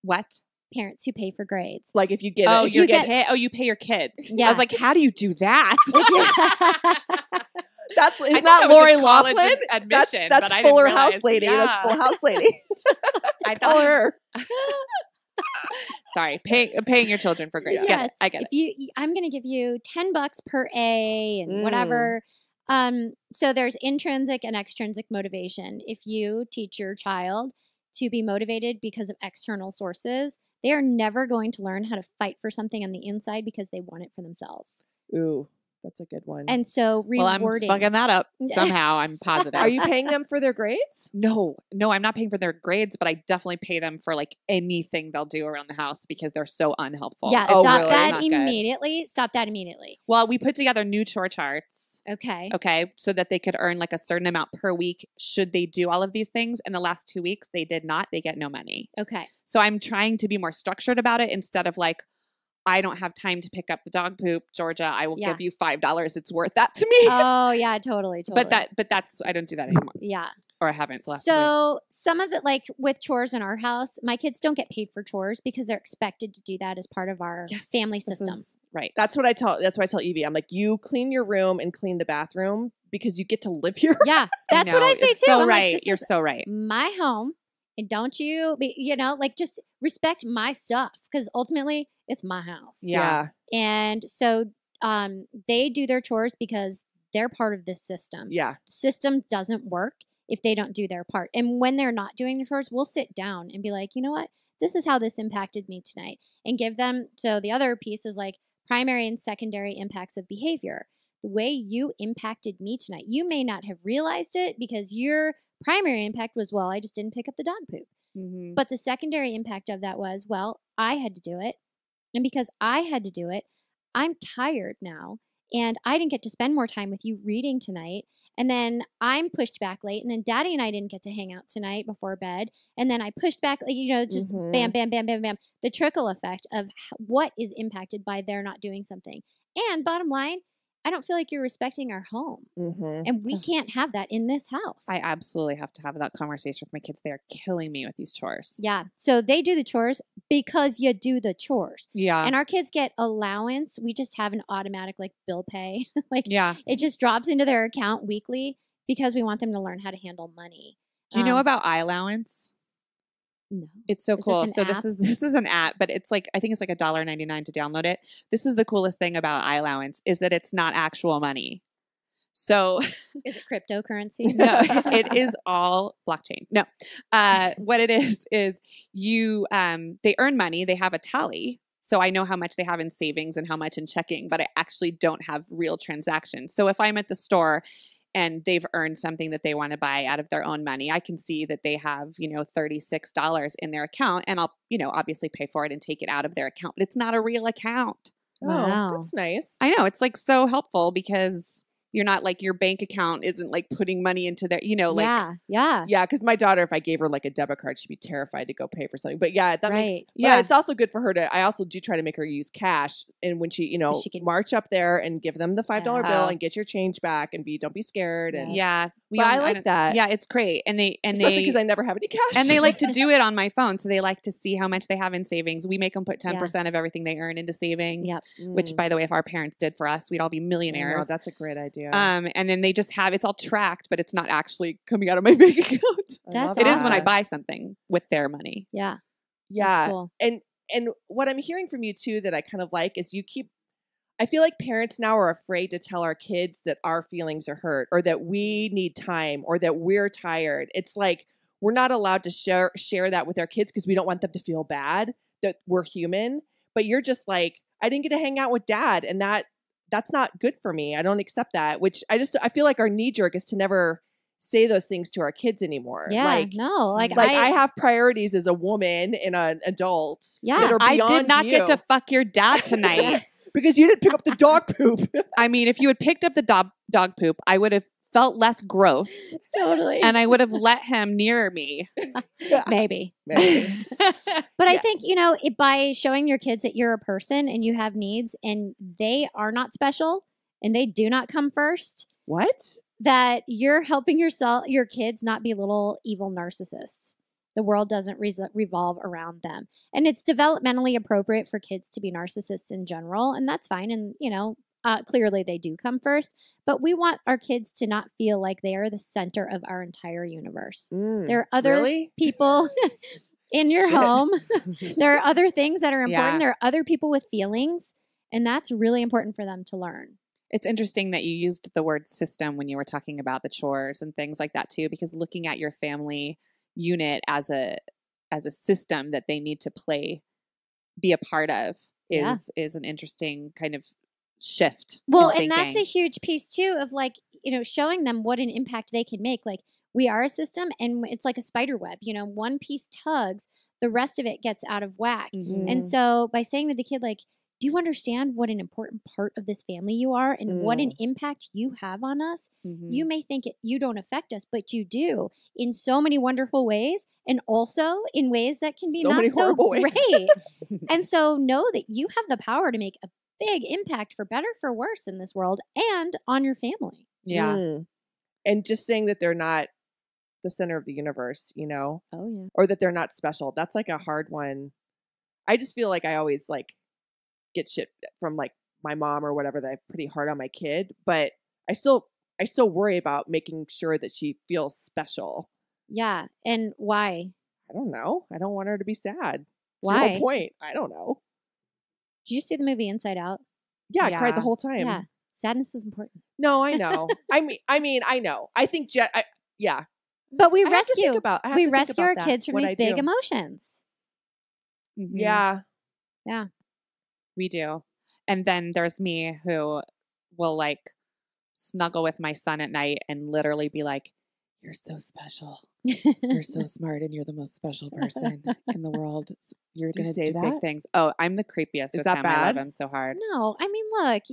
S1: What?
S4: Parents who pay for grades.
S2: If you get
S1: you pay your kids.
S4: Yeah.
S1: I was like, how do you do that?
S2: That's
S1: I
S2: isn't
S1: thought
S2: that
S1: that was
S2: Lori
S1: just college
S2: Laughlin?
S1: admission,
S2: That's
S1: but I didn't
S2: Fuller
S1: realize.
S2: House Lady.
S1: Yeah.
S2: That's Full House Lady.
S1: I
S2: Call
S1: thought.
S2: her.
S1: Sorry, paying your children for grades. Get
S4: Yes.
S1: it. I get
S4: If
S1: it.
S4: I'm going to give you $10 per A and
S2: Mm.
S4: whatever. So there's intrinsic and extrinsic motivation. If you teach your child to be motivated because of external sources, they are never going to learn how to fight for something on the inside because they want it for themselves.
S2: Ooh, that's a good one.
S4: And so
S1: Well, I'm
S4: rewarding.
S1: fucking that up somehow. I'm positive.
S2: Are you paying them for their grades?
S1: No, I'm not paying for their grades, but I definitely pay them for like anything they'll do around the house because they're so unhelpful.
S4: Yeah,
S2: Oh,
S4: stop
S2: really?
S4: that
S1: It's not good.
S4: immediately. Stop that immediately.
S1: Well, we put together new chore charts.
S4: Okay.
S1: Okay. So that they could earn like a certain amount per week should they do all of these things. In the last 2 weeks, they did not. They get no money.
S4: Okay.
S1: So I'm trying to be more structured about it instead of like, I don't have time to pick up the dog poop, Georgia. I will
S4: Yeah.
S1: give you $5. It's worth that to me.
S4: Oh yeah, totally.
S1: but that's I don't do that anymore,
S4: Yeah.
S1: or I haven't. The last 2 weeks.
S4: So some of it, like with chores in our house, my kids don't get paid for chores because they're expected to do that as part of our
S1: Yes,
S4: family
S1: this
S4: system.
S1: is right.
S2: That's what I tell Evie. I'm like, you clean your room and clean the bathroom because you get to live here.
S4: Yeah, that's what
S1: know,
S4: I say
S1: it's
S4: too.
S1: So
S4: I'm like,
S1: right.
S4: this
S1: You're
S4: is
S1: so right.
S4: my home, and don't you be, like just respect my stuff because ultimately it's my house.
S1: Yeah.
S4: And so they do their chores because they're part of this system.
S2: Yeah.
S4: The system doesn't work if they don't do their part. And when they're not doing the chores, we'll sit down and be like, you know what? This is how this impacted me tonight. And give them, so the other piece is like primary and secondary impacts of behavior. The way you impacted me tonight, you may not have realized it because your primary impact was, well, I just didn't pick up the dog poop.
S1: Mhm.
S4: But the secondary impact of that was, well, I had to do it. And because I had to do it, I'm tired now. And I didn't get to spend more time with you reading tonight. And then I'm pushed back late. And then Daddy and I didn't get to hang out tonight before bed. And then I pushed back, just
S2: Mhm.
S4: bam, bam, bam, bam, bam. The trickle effect of what is impacted by their not doing something. And bottom line, I don't feel like you're respecting our home.
S2: Mm-hmm.
S4: And we can't have that in this house.
S1: I absolutely have to have that conversation with my kids. They are killing me with these chores.
S4: Yeah. So they do the chores because you do the chores.
S1: Yeah.
S4: And our kids get allowance. We just have an automatic like bill pay. Like
S1: Yeah.
S4: it just drops into their account weekly because we want them to learn how to handle money.
S1: Do you know about eye allowance?
S4: No.
S1: It's so
S4: Is
S1: cool.
S4: this
S1: So
S4: an
S1: this
S4: app?
S1: is an app, but it's like I think it's like $1.99 to download it. This is the coolest thing about eye allowance is that it's not actual money. So
S4: Is it cryptocurrency?
S1: no, it is all blockchain. No, what it is you they earn money. They have a tally, so I know how much they have in savings and how much in checking, but I actually don't have real transactions. So if I'm at the store and they've earned something that they want to buy out of their own money, I can see that they have, $36 in their account, and I'll, obviously pay for it and take it out of their account, but it's not a real account.
S4: Wow.
S2: Oh, that's nice.
S1: I know, it's like so helpful because you're not like your bank account isn't like putting money into their,
S4: yeah.
S2: Yeah, because my daughter, if I gave her like a debit card, she'd be terrified to go pay for something. But yeah, that
S4: Right.
S2: makes
S1: Yeah.
S2: It's also good for her to. I also do try to make her use cash, and when she,
S4: So she can-
S2: march up there and give them the $5 bill
S1: Yeah.
S2: and get your change back, and don't be scared. And
S1: yeah.
S2: but I like that.
S1: Yeah, it's great. And
S2: especially because I never have any cash.
S1: and they like to do it on my phone. So they like to see how much they have in savings. We make them put 10% of everything they earn into savings,
S4: Yep.
S1: which by the way, if our parents did for us, we'd all be
S2: I know,
S1: millionaires.
S2: that's a great idea.
S1: And then they just have, it's all tracked, but it's not actually coming out of my bank account.
S2: I
S4: That's
S2: love
S1: It is when I
S2: that.
S1: buy something with their money.
S4: Yeah.
S2: Yeah,
S4: That's cool.
S2: and what I'm hearing from you too that I kind of like is I feel like parents now are afraid to tell our kids that our feelings are hurt or that we need time or that we're tired. It's like we're not allowed to share that with our kids because we don't want them to feel bad that we're human. But you're just like, I didn't get to hang out with Dad, and that's not good for me. I don't accept that. Which I feel like our knee jerk is to never say those things to our kids anymore.
S4: Yeah.
S2: Like I have priorities as a woman and an adult.
S4: Yeah,
S2: that are
S1: I did
S2: beyond
S1: not get
S2: you.
S1: to fuck your dad tonight.
S2: Because you didn't pick up the dog poop.
S1: I mean, if you had picked up the dog poop, I would have felt less gross
S4: totally.
S1: and I would have let him near me.
S4: Maybe.
S2: Maybe.
S4: But I
S2: Yeah.
S4: think, by showing your kids that you're a person and you have needs and they are not special and they do not come first,
S2: What?
S4: that you're helping your kids not be little evil narcissists. The world doesn't revolve around them. And it's developmentally appropriate for kids to be narcissists in general. And that's fine. And, clearly they do come first, but we want our kids to not feel like they are the center of our entire universe. There are other
S2: Really?
S4: people in your
S2: Shit.
S4: home. There are other things that are important.
S1: Yeah.
S4: There are other people with feelings, and that's really important for them to learn.
S1: It's interesting that you used the word system when you were talking about the chores and things like that too, because looking at your family unit as a system that they need to be a part of is an interesting kind of shift.
S4: Well,
S1: in
S4: and that's a
S1: thinking.
S4: huge piece too of like, showing them what an impact they can make. Like, we are a system, and it's like a spider web. One piece tugs, the rest of it gets out of whack.
S1: Mhm.
S4: And so by saying to the kid, like, do you understand what an important part of this family you are and what an impact you have on us?
S1: Mhm.
S4: You may think you don't affect us, but you do in so many wonderful ways, and also in ways that can be
S2: So
S4: not
S2: many
S4: so
S2: horrible ways.
S4: great. And so know that you have the power to make a big impact, for better, for worse, in this world and on your family.
S1: Yeah.
S2: And just saying that they're not the center of the universe,
S4: Oh, yeah.
S2: or that they're not special. That's like a hard one. I just feel like I always like get shit from like my mom or whatever, that I'm pretty hard on my kid, but I still worry about making sure that she feels special.
S4: Yeah. And why?
S2: I don't know. I don't want her to be sad. It's
S4: Why?
S2: no point. I don't know.
S4: Did you see the movie Inside Out?
S2: Yeah, I cried the
S1: Yeah.
S2: whole time.
S4: Yeah. Sadness is important.
S2: No, I know. I mean, I know. I think yeah.
S4: But we
S2: I have to think
S4: rescue
S2: about- I have
S4: we
S2: to think
S4: rescue
S2: about
S4: our
S2: that,
S4: kids from
S2: what
S4: these
S2: I
S4: big
S2: do.
S4: emotions.
S1: Mhm.
S2: Yeah.
S1: We do. And then there's me who will like snuggle with my son at night and literally be like, "You're so special. You're so smart, and you're the most special person in the world. You're
S2: Do you
S1: going
S2: say
S1: to do
S2: that?
S1: big things." Oh, I'm the creepiest
S2: Is
S1: with
S2: that
S1: him. I love
S2: bad?
S1: him so hard.
S4: No, I mean, look,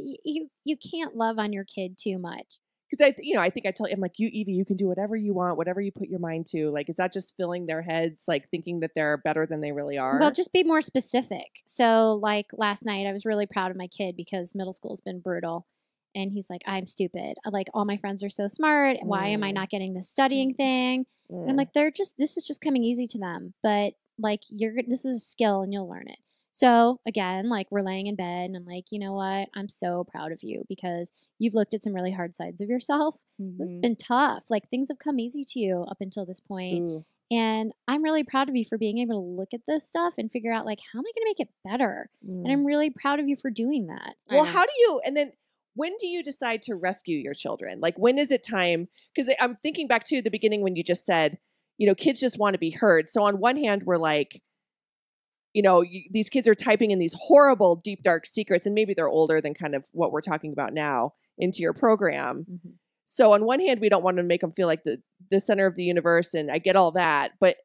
S4: you can't love on your kid too much.
S2: Because I think I tell him, like, you, Evie, you can do whatever you want, whatever you put your mind to. Like, is that just filling their heads, like thinking that they're better than they really are?
S4: Well, just be more specific. So, like last night, I was really proud of my kid because middle school's been brutal. And he's like, I'm stupid. Like, all my friends are so smart. Why am I not getting this studying thing? And I'm like, this is just coming easy to them. But like, this is a skill and you'll learn it. So again, like, we're laying in bed and I'm like, you know what? I'm so proud of you because you've looked at some really hard sides of yourself. This has
S1: Mhm.
S4: been tough. Like, things have come easy to you up until this point.
S2: Ooh.
S4: And I'm really proud of you for being able to look at this stuff and figure out, like, how am I going to make it better? And I'm really proud of you for doing that.
S2: Well,
S1: I know.
S2: how do you, and then when do you decide to rescue your children? Like, when is it time? Because I'm thinking back to the beginning when you just said, kids just want to be heard. So on one hand, we're like, these kids are typing in these horrible, deep, dark secrets, and maybe they're older than kind of what we're talking about now into your program.
S4: Mhm.
S2: So on one hand, we don't want to make them feel like the center of the universe, and I get all that, but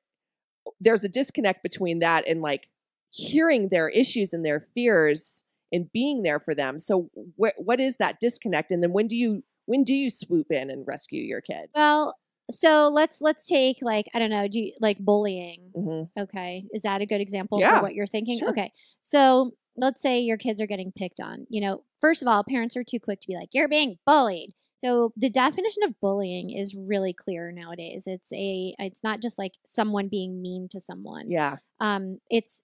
S2: there's a disconnect between that and like hearing their issues and their fears and being there for them. So what is that disconnect? And then when do you swoop in and rescue your kid?
S4: Well, so let's take, like, I don't know, like bullying.
S2: Mm-hmm.
S4: Okay. Is that a good example
S2: Yeah,
S4: for what you're thinking?
S2: sure.
S4: Okay. So let's say your kids are getting picked on. First of all, parents are too quick to be like, you're being bullied. So the definition of bullying is really clear nowadays. It's not just like someone being mean to someone.
S2: Yeah.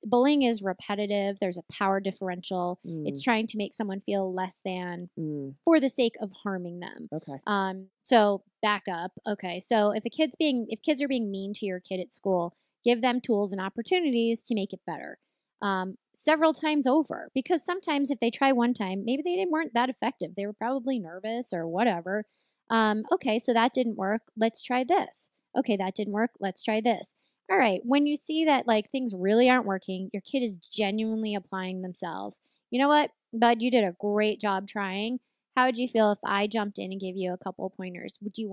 S4: Bullying is repetitive. There's a power differential.
S2: Mm.
S4: It's trying to make someone feel less than
S2: Mm.
S4: for the sake of harming them.
S2: Okay.
S4: So back up. Okay. So if kids are being mean to your kid at school, give them tools and opportunities to make it better. Several times over, because sometimes if they try one time, maybe they weren't that effective. They were probably nervous or whatever. Okay, so that didn't work. Let's try this. Okay, that didn't work. Let's try this. All right. When you see that like things really aren't working, your kid is genuinely applying themselves. You know what, bud, you did a great job trying. How would you feel if I jumped in and gave you a couple of pointers? Would you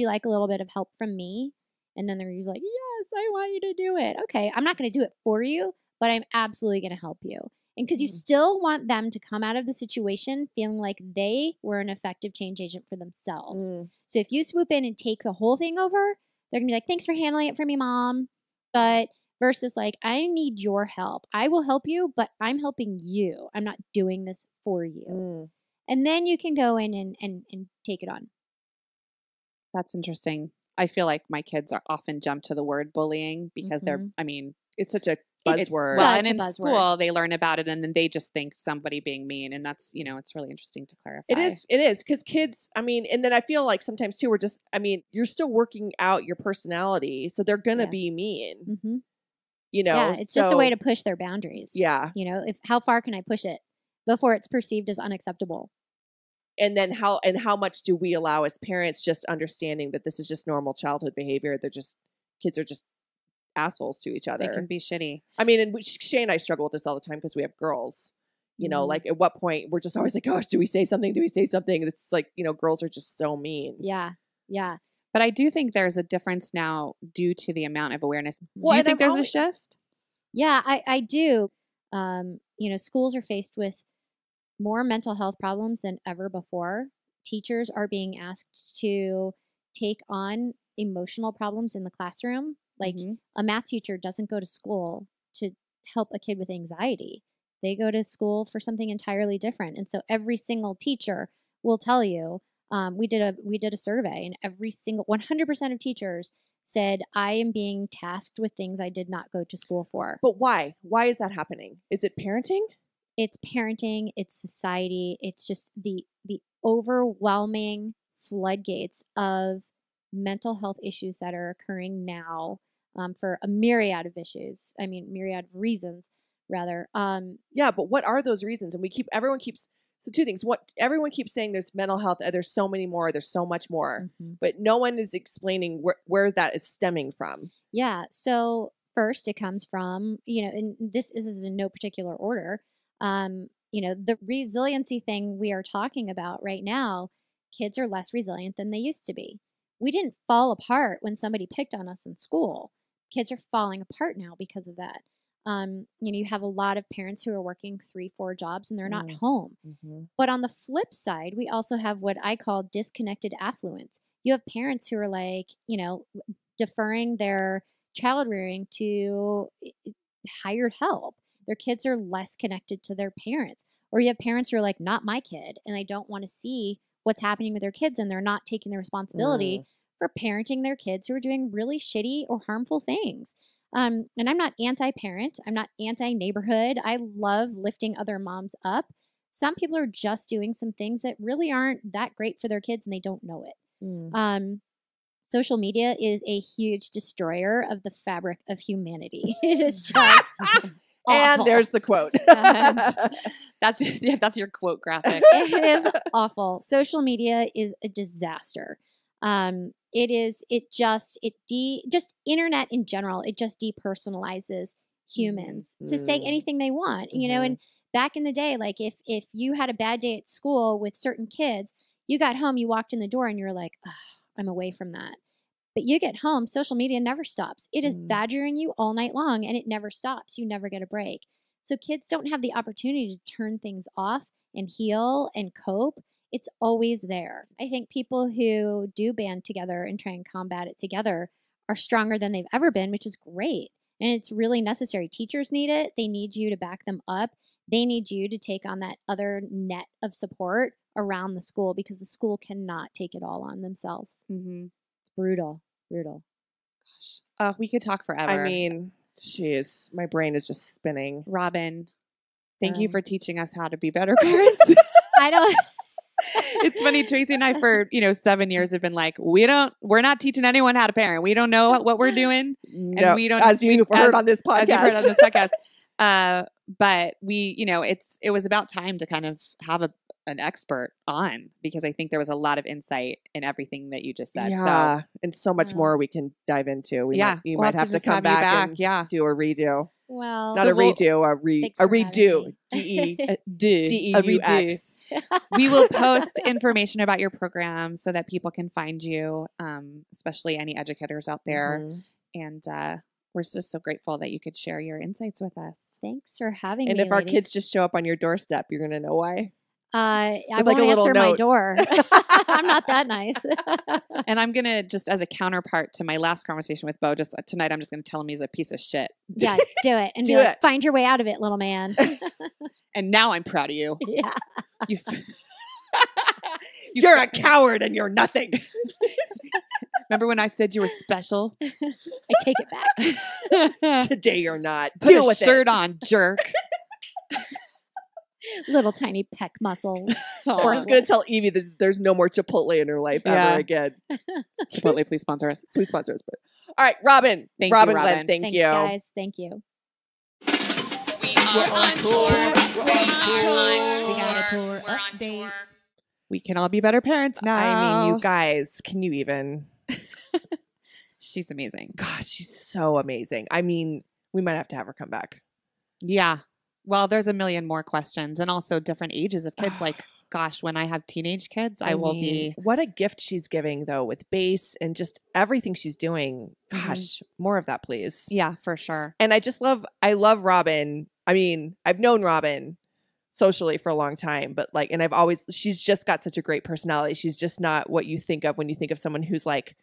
S4: like a little bit of help from me? And then they're usually like, yes, I want you to do it. Okay, I'm not going to do it for you, but I'm absolutely going to help you. And because you still want them to come out of the situation feeling like they were an effective change agent for themselves. So if you swoop in and take the whole thing over, they're going to be like, thanks for handling it for me, Mom. But versus like, I need your help. I will help you, but I'm helping you. I'm not doing this for you. And then you can go in and take it on.
S1: That's interesting. I feel like my kids are often jump to the word bullying because they're, I mean,
S2: It's such a
S1: It's,
S2: buzzword.
S1: well,
S4: Such
S1: and
S4: a
S1: in
S4: buzzword.
S1: school they learn about it and then they just think somebody being mean, and that's, it's really interesting to clarify.
S2: It is because kids, I mean, and then I feel like sometimes too, you're still working out your personality, so they're gonna
S4: Yeah.
S2: be mean,
S4: Mm-hmm.
S2: you know.
S4: Yeah, it's just a way
S2: so-
S4: to push their boundaries.
S2: Yeah.
S4: How far can I push it before it's perceived as unacceptable?
S2: And then how much do we allow as parents, just understanding that this is just normal childhood behavior? Kids are just assholes to each
S1: They
S2: other.
S1: can be shitty.
S2: I mean, and Shay and I struggle with this all the time because we have girls. Like at what point we're just always like, gosh, do we say something? Do we say something? It's like, girls are just so mean.
S4: Yeah. Yeah.
S1: But I do think there's a difference now due to the amount of awareness.
S2: Well,
S1: do you
S2: and
S1: think
S2: I'm
S1: there's
S2: always-
S1: a shift?
S4: Yeah, I do. Schools are faced with more mental health problems than ever before. Teachers are being asked to take on emotional problems in the classroom. Like
S1: Mhm.
S4: a math teacher doesn't go to school to help a kid with anxiety. They go to school for something entirely different. And so every single teacher will tell you, we did a survey, and every single 100% of teachers said, I am being tasked with things I did not go to school for.
S2: But why? Why is that happening? Is it parenting?
S4: It's parenting, it's society, it's just the overwhelming floodgates of mental health issues that are occurring now, for a myriad of issues. I mean, myriad of reasons, rather.
S2: Yeah, but what are those reasons? And so two things. What everyone keeps saying, there's mental health, there's so many more, there's so much more, but no one is explaining where that is stemming from.
S4: Yeah. So first, it comes from, and this is in no particular order. The resiliency thing we are talking about right now, kids are less resilient than they used to be. We didn't fall apart when somebody picked on us in school. Kids are falling apart now because of that. You have a lot of parents who are working 3-4 jobs and they're not home. But on the flip side, we also have what I call disconnected affluence. You have parents who are like, deferring their child rearing to hired help. Their kids are less connected to their parents. Or you have parents who are like, not my kid, and they don't want to see what's happening with their kids, and they're not taking the responsibility for parenting their kids who are doing really shitty or harmful things. And I'm not anti-parent. I'm not anti-neighborhood. I love lifting other moms up. Some people are just doing some things that really aren't that great for their kids, and they don't know it. Social media is a huge destroyer of the fabric of humanity. It is just awful.
S2: And there's the quote.
S1: That's your quote graphic.
S4: It is awful. Social media is a disaster. Just internet in general, it just depersonalizes humans to say anything they want, and back in the day, like if you had a bad day at school with certain kids, you got home, you walked in the door and you're like, I'm away from that. But you get home, social media never stops. It is badgering you all night long and it never stops. You never get a break. So kids don't have the opportunity to turn things off and heal and cope. It's always there. I think people who do band together and try and combat it together are stronger than they've ever been, which is great. And it's really necessary. Teachers need it. They need you to back them up. They need you to take on that other net of support around the school because the school cannot take it all on themselves. It's brutal.
S1: We could talk forever.
S2: I mean, jeez, my brain is just spinning.
S1: Robin, thank you for teaching us how to be better parents.
S4: I don't.
S1: It's funny, Tracy and I for 7 years have been like, we're not teaching anyone how to parent. We don't know what we're doing,
S2: No,
S1: and we don't.
S2: as you've heard on this podcast.
S1: As you've heard on this podcast. But we, it was about time to kind of have an expert on, because I think there was a lot of insight in everything that you just said.
S2: Yeah,
S1: So,
S2: and so much more we can dive into.
S1: you
S2: might have to
S1: just
S2: come
S1: you
S2: back and
S1: yeah.
S2: do a redo.
S4: Well,
S2: Not
S1: So
S2: a redo,
S4: thanks
S2: a
S4: for having
S2: redo.
S4: me.
S1: A
S2: DEUX.
S1: We will post information about your program so that people can find you, especially any educators out there. And we're just so grateful that you could share your insights with us.
S4: Thanks for having
S2: And
S4: me.
S2: if our
S4: ladies.
S2: kids just show up on your doorstep, you're going to know why.
S4: I
S2: With like
S4: won't
S2: a little
S4: answer my
S2: note.
S4: door. I'm not that nice.
S1: And I'm going to, just as a counterpart to my last conversation with Bo, just tonight, I'm just going to tell him he's a piece of shit.
S4: Yeah, do it. And
S2: Do
S4: be like,
S2: it.
S4: find your way out of it, little man.
S1: And now I'm proud of you.
S4: Yeah.
S1: You
S2: You're a coward and you're nothing.
S1: Remember when I said you were special?
S4: I take it back.
S2: Today you're not.
S1: Put
S2: Deal
S1: a
S2: with
S1: shirt
S2: it.
S1: on, jerk.
S4: Little tiny peck muscles.
S2: We're just going to tell Evie that there's no more Chipotle in her life
S1: Yeah.
S2: ever again.
S1: Chipotle, please sponsor us.
S2: Please sponsor us. All right, Robin.
S1: Thank you,
S2: Robin.
S1: Robin.
S2: Glenn, thank
S4: Thanks,
S2: you.
S4: guys. Thank you.
S3: We are on tour.
S1: We got a tour update. We can all be better parents now.
S2: I mean, you guys, can you even?
S1: She's amazing.
S2: God, she's so amazing. I mean, we might have to have her come back.
S1: Yeah. Well, there's a million more questions and also different ages of kids. Like, gosh, when I have teenage kids, I will be.
S2: What a gift she's giving, though, with bass and just everything she's doing. Gosh, more of that, please.
S1: Yeah, for sure.
S2: And I love Robin. I mean, I've known Robin socially for a long time, but like, and she's just got such a great personality. She's just not what you think of when you think of someone who's like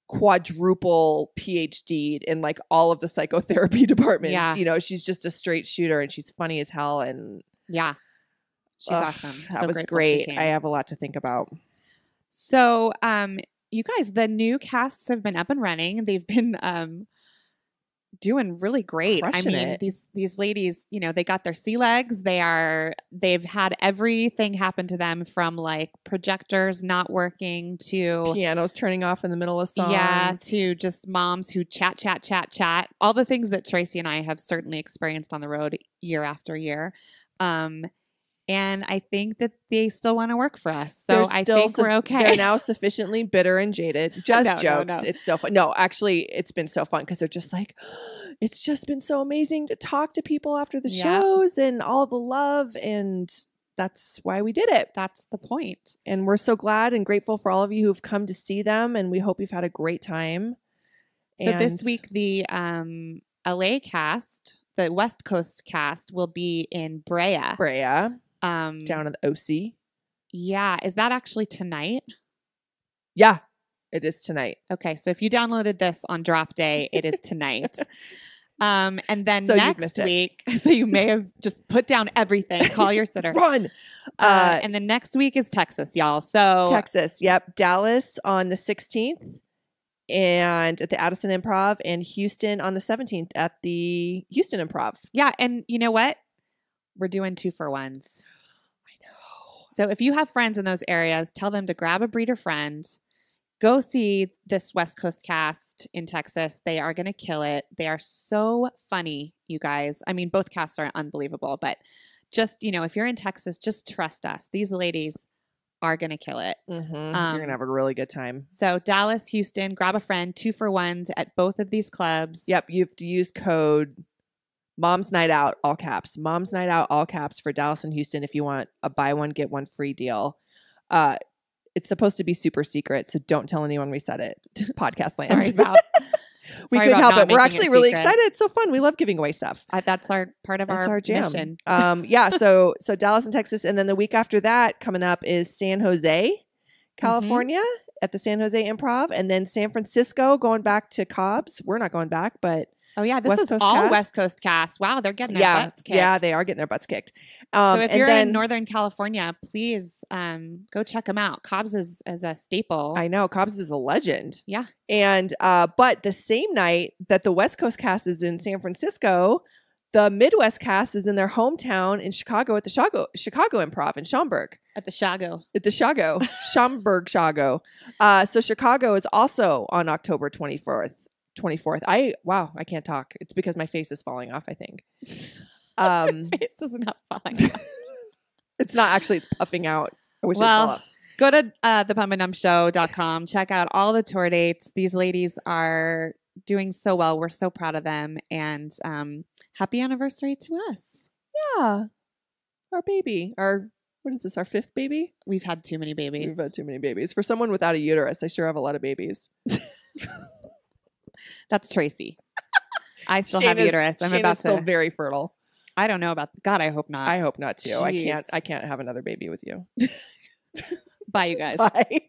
S2: quadruple PhD in like all of the psychotherapy departments.
S1: Yeah.
S2: You know, she's just a straight shooter and she's funny as hell. And
S1: Yeah. She's awesome.
S2: That
S1: So
S2: was
S1: grateful she
S2: great.
S1: came.
S2: I have a lot to think about.
S1: So, you guys, the new casts have been up and running. They've been doing really great.
S2: Crushing
S1: I mean,
S2: it.
S1: these ladies, you know, they got their sea legs. They've had everything happen to them, from like projectors not working to
S2: Pianos turning off in the middle of songs.
S1: yeah, to just moms who chat. All the things that Tracy and I have certainly experienced on the road year after year. And I think that they still want to work for us. So
S2: They're
S1: I
S2: still
S1: think we're okay.
S2: They're now sufficiently bitter and jaded. Just
S1: No,
S2: jokes.
S1: no.
S2: It's so fun. No, actually, it's been so fun because they're just like, it's just been so amazing to talk to people after the
S1: Yeah.
S2: shows and all the love. And that's why we did it.
S1: That's the point.
S2: And we're so glad and grateful for all of you who've come to see them. And we hope you've had a great time.
S1: So this
S2: And-
S1: week, the LA cast, the West Coast cast, will be in Brea.
S2: Brea,
S1: Down.
S2: down in the OC.
S1: Yeah. Is that actually tonight?
S2: Yeah, it is tonight.
S1: Okay. So if you downloaded this on drop day, it is tonight. And then
S2: So you've
S1: next
S2: missed it.
S1: week, so you may have just put down everything, call your sitter.
S2: Run!
S1: And then next week is Texas, y'all. So
S2: Texas. Yep. Dallas on the 16th and at the Addison Improv, and Houston on the 17th at the Houston Improv.
S1: yeah. And you know what? We're doing 2-for-1s.
S2: I know.
S1: So if you have friends in those areas, tell them to grab a breeder friend. Go see this West Coast cast in Texas. They are going to kill it. They are so funny, you guys. I mean, both casts are unbelievable, but just, you know, if you're in Texas, just trust us. These ladies are going to kill it.
S2: You're going to have a really good time.
S1: So Dallas, Houston, grab a friend, 2-for-1s at both of these clubs.
S2: Yep. You have to use code Mom's Night Out, all caps. Mom's Night Out, all caps for Dallas and Houston if you want a buy one, get one free deal. It's supposed to be super secret, so don't tell anyone we said it. Podcast land.
S1: Sorry about
S2: We
S1: sorry
S2: couldn't
S1: about
S2: help
S1: not
S2: it. We're
S1: making
S2: actually really
S1: secret.
S2: excited. It's so fun. We love giving away stuff.
S1: That's our part of
S2: That's our jam.
S1: mission.
S2: Yeah. So Dallas and Texas, and then the week after that coming up is San Jose, California, at the San Jose Improv, and then San Francisco going back to Cobb's. We're not going back, but
S1: Oh yeah, this
S2: West
S1: is
S2: Coast
S1: all
S2: cast?
S1: West Coast cast. Wow, they're getting their
S2: yeah,
S1: butts kicked.
S2: yeah, they are getting their butts kicked.
S1: So if
S2: and
S1: you're
S2: then,
S1: in Northern California, please go check them out. Cobb's is a staple.
S2: I know Cobb's is a legend.
S1: Yeah.
S2: And but the same night that the West Coast cast is in San Francisco, the Midwest cast is in their hometown in Chicago at the Chicago Improv in Schaumburg.
S1: At the Shago.
S2: At the Shago, Schaumburg Shago. So Chicago is also on October 24th. I can't talk. It's because my face is falling off, I think.
S1: Face is not falling off.
S2: It's not actually, it's puffing out. I wish it would fall
S1: Well,
S2: off.
S1: go to thepumpandumpshow.com. Check out all the tour dates. These ladies are doing so well. We're so proud of them. And happy anniversary to us.
S2: Yeah. Our baby. What is this, our 5th baby?
S1: We've had too many babies.
S2: We've had too many babies. For someone without a uterus, I sure have a lot of babies.
S1: That's Tracy. I still have
S2: Shayna's-
S1: uterus. I'm
S2: Shayna's
S1: about
S2: still
S1: to.
S2: very fertile.
S1: I don't know about. God, I hope not.
S2: I hope not too.
S1: Jeez.
S2: I can't have another baby with you.
S1: Bye, you guys.
S2: Bye.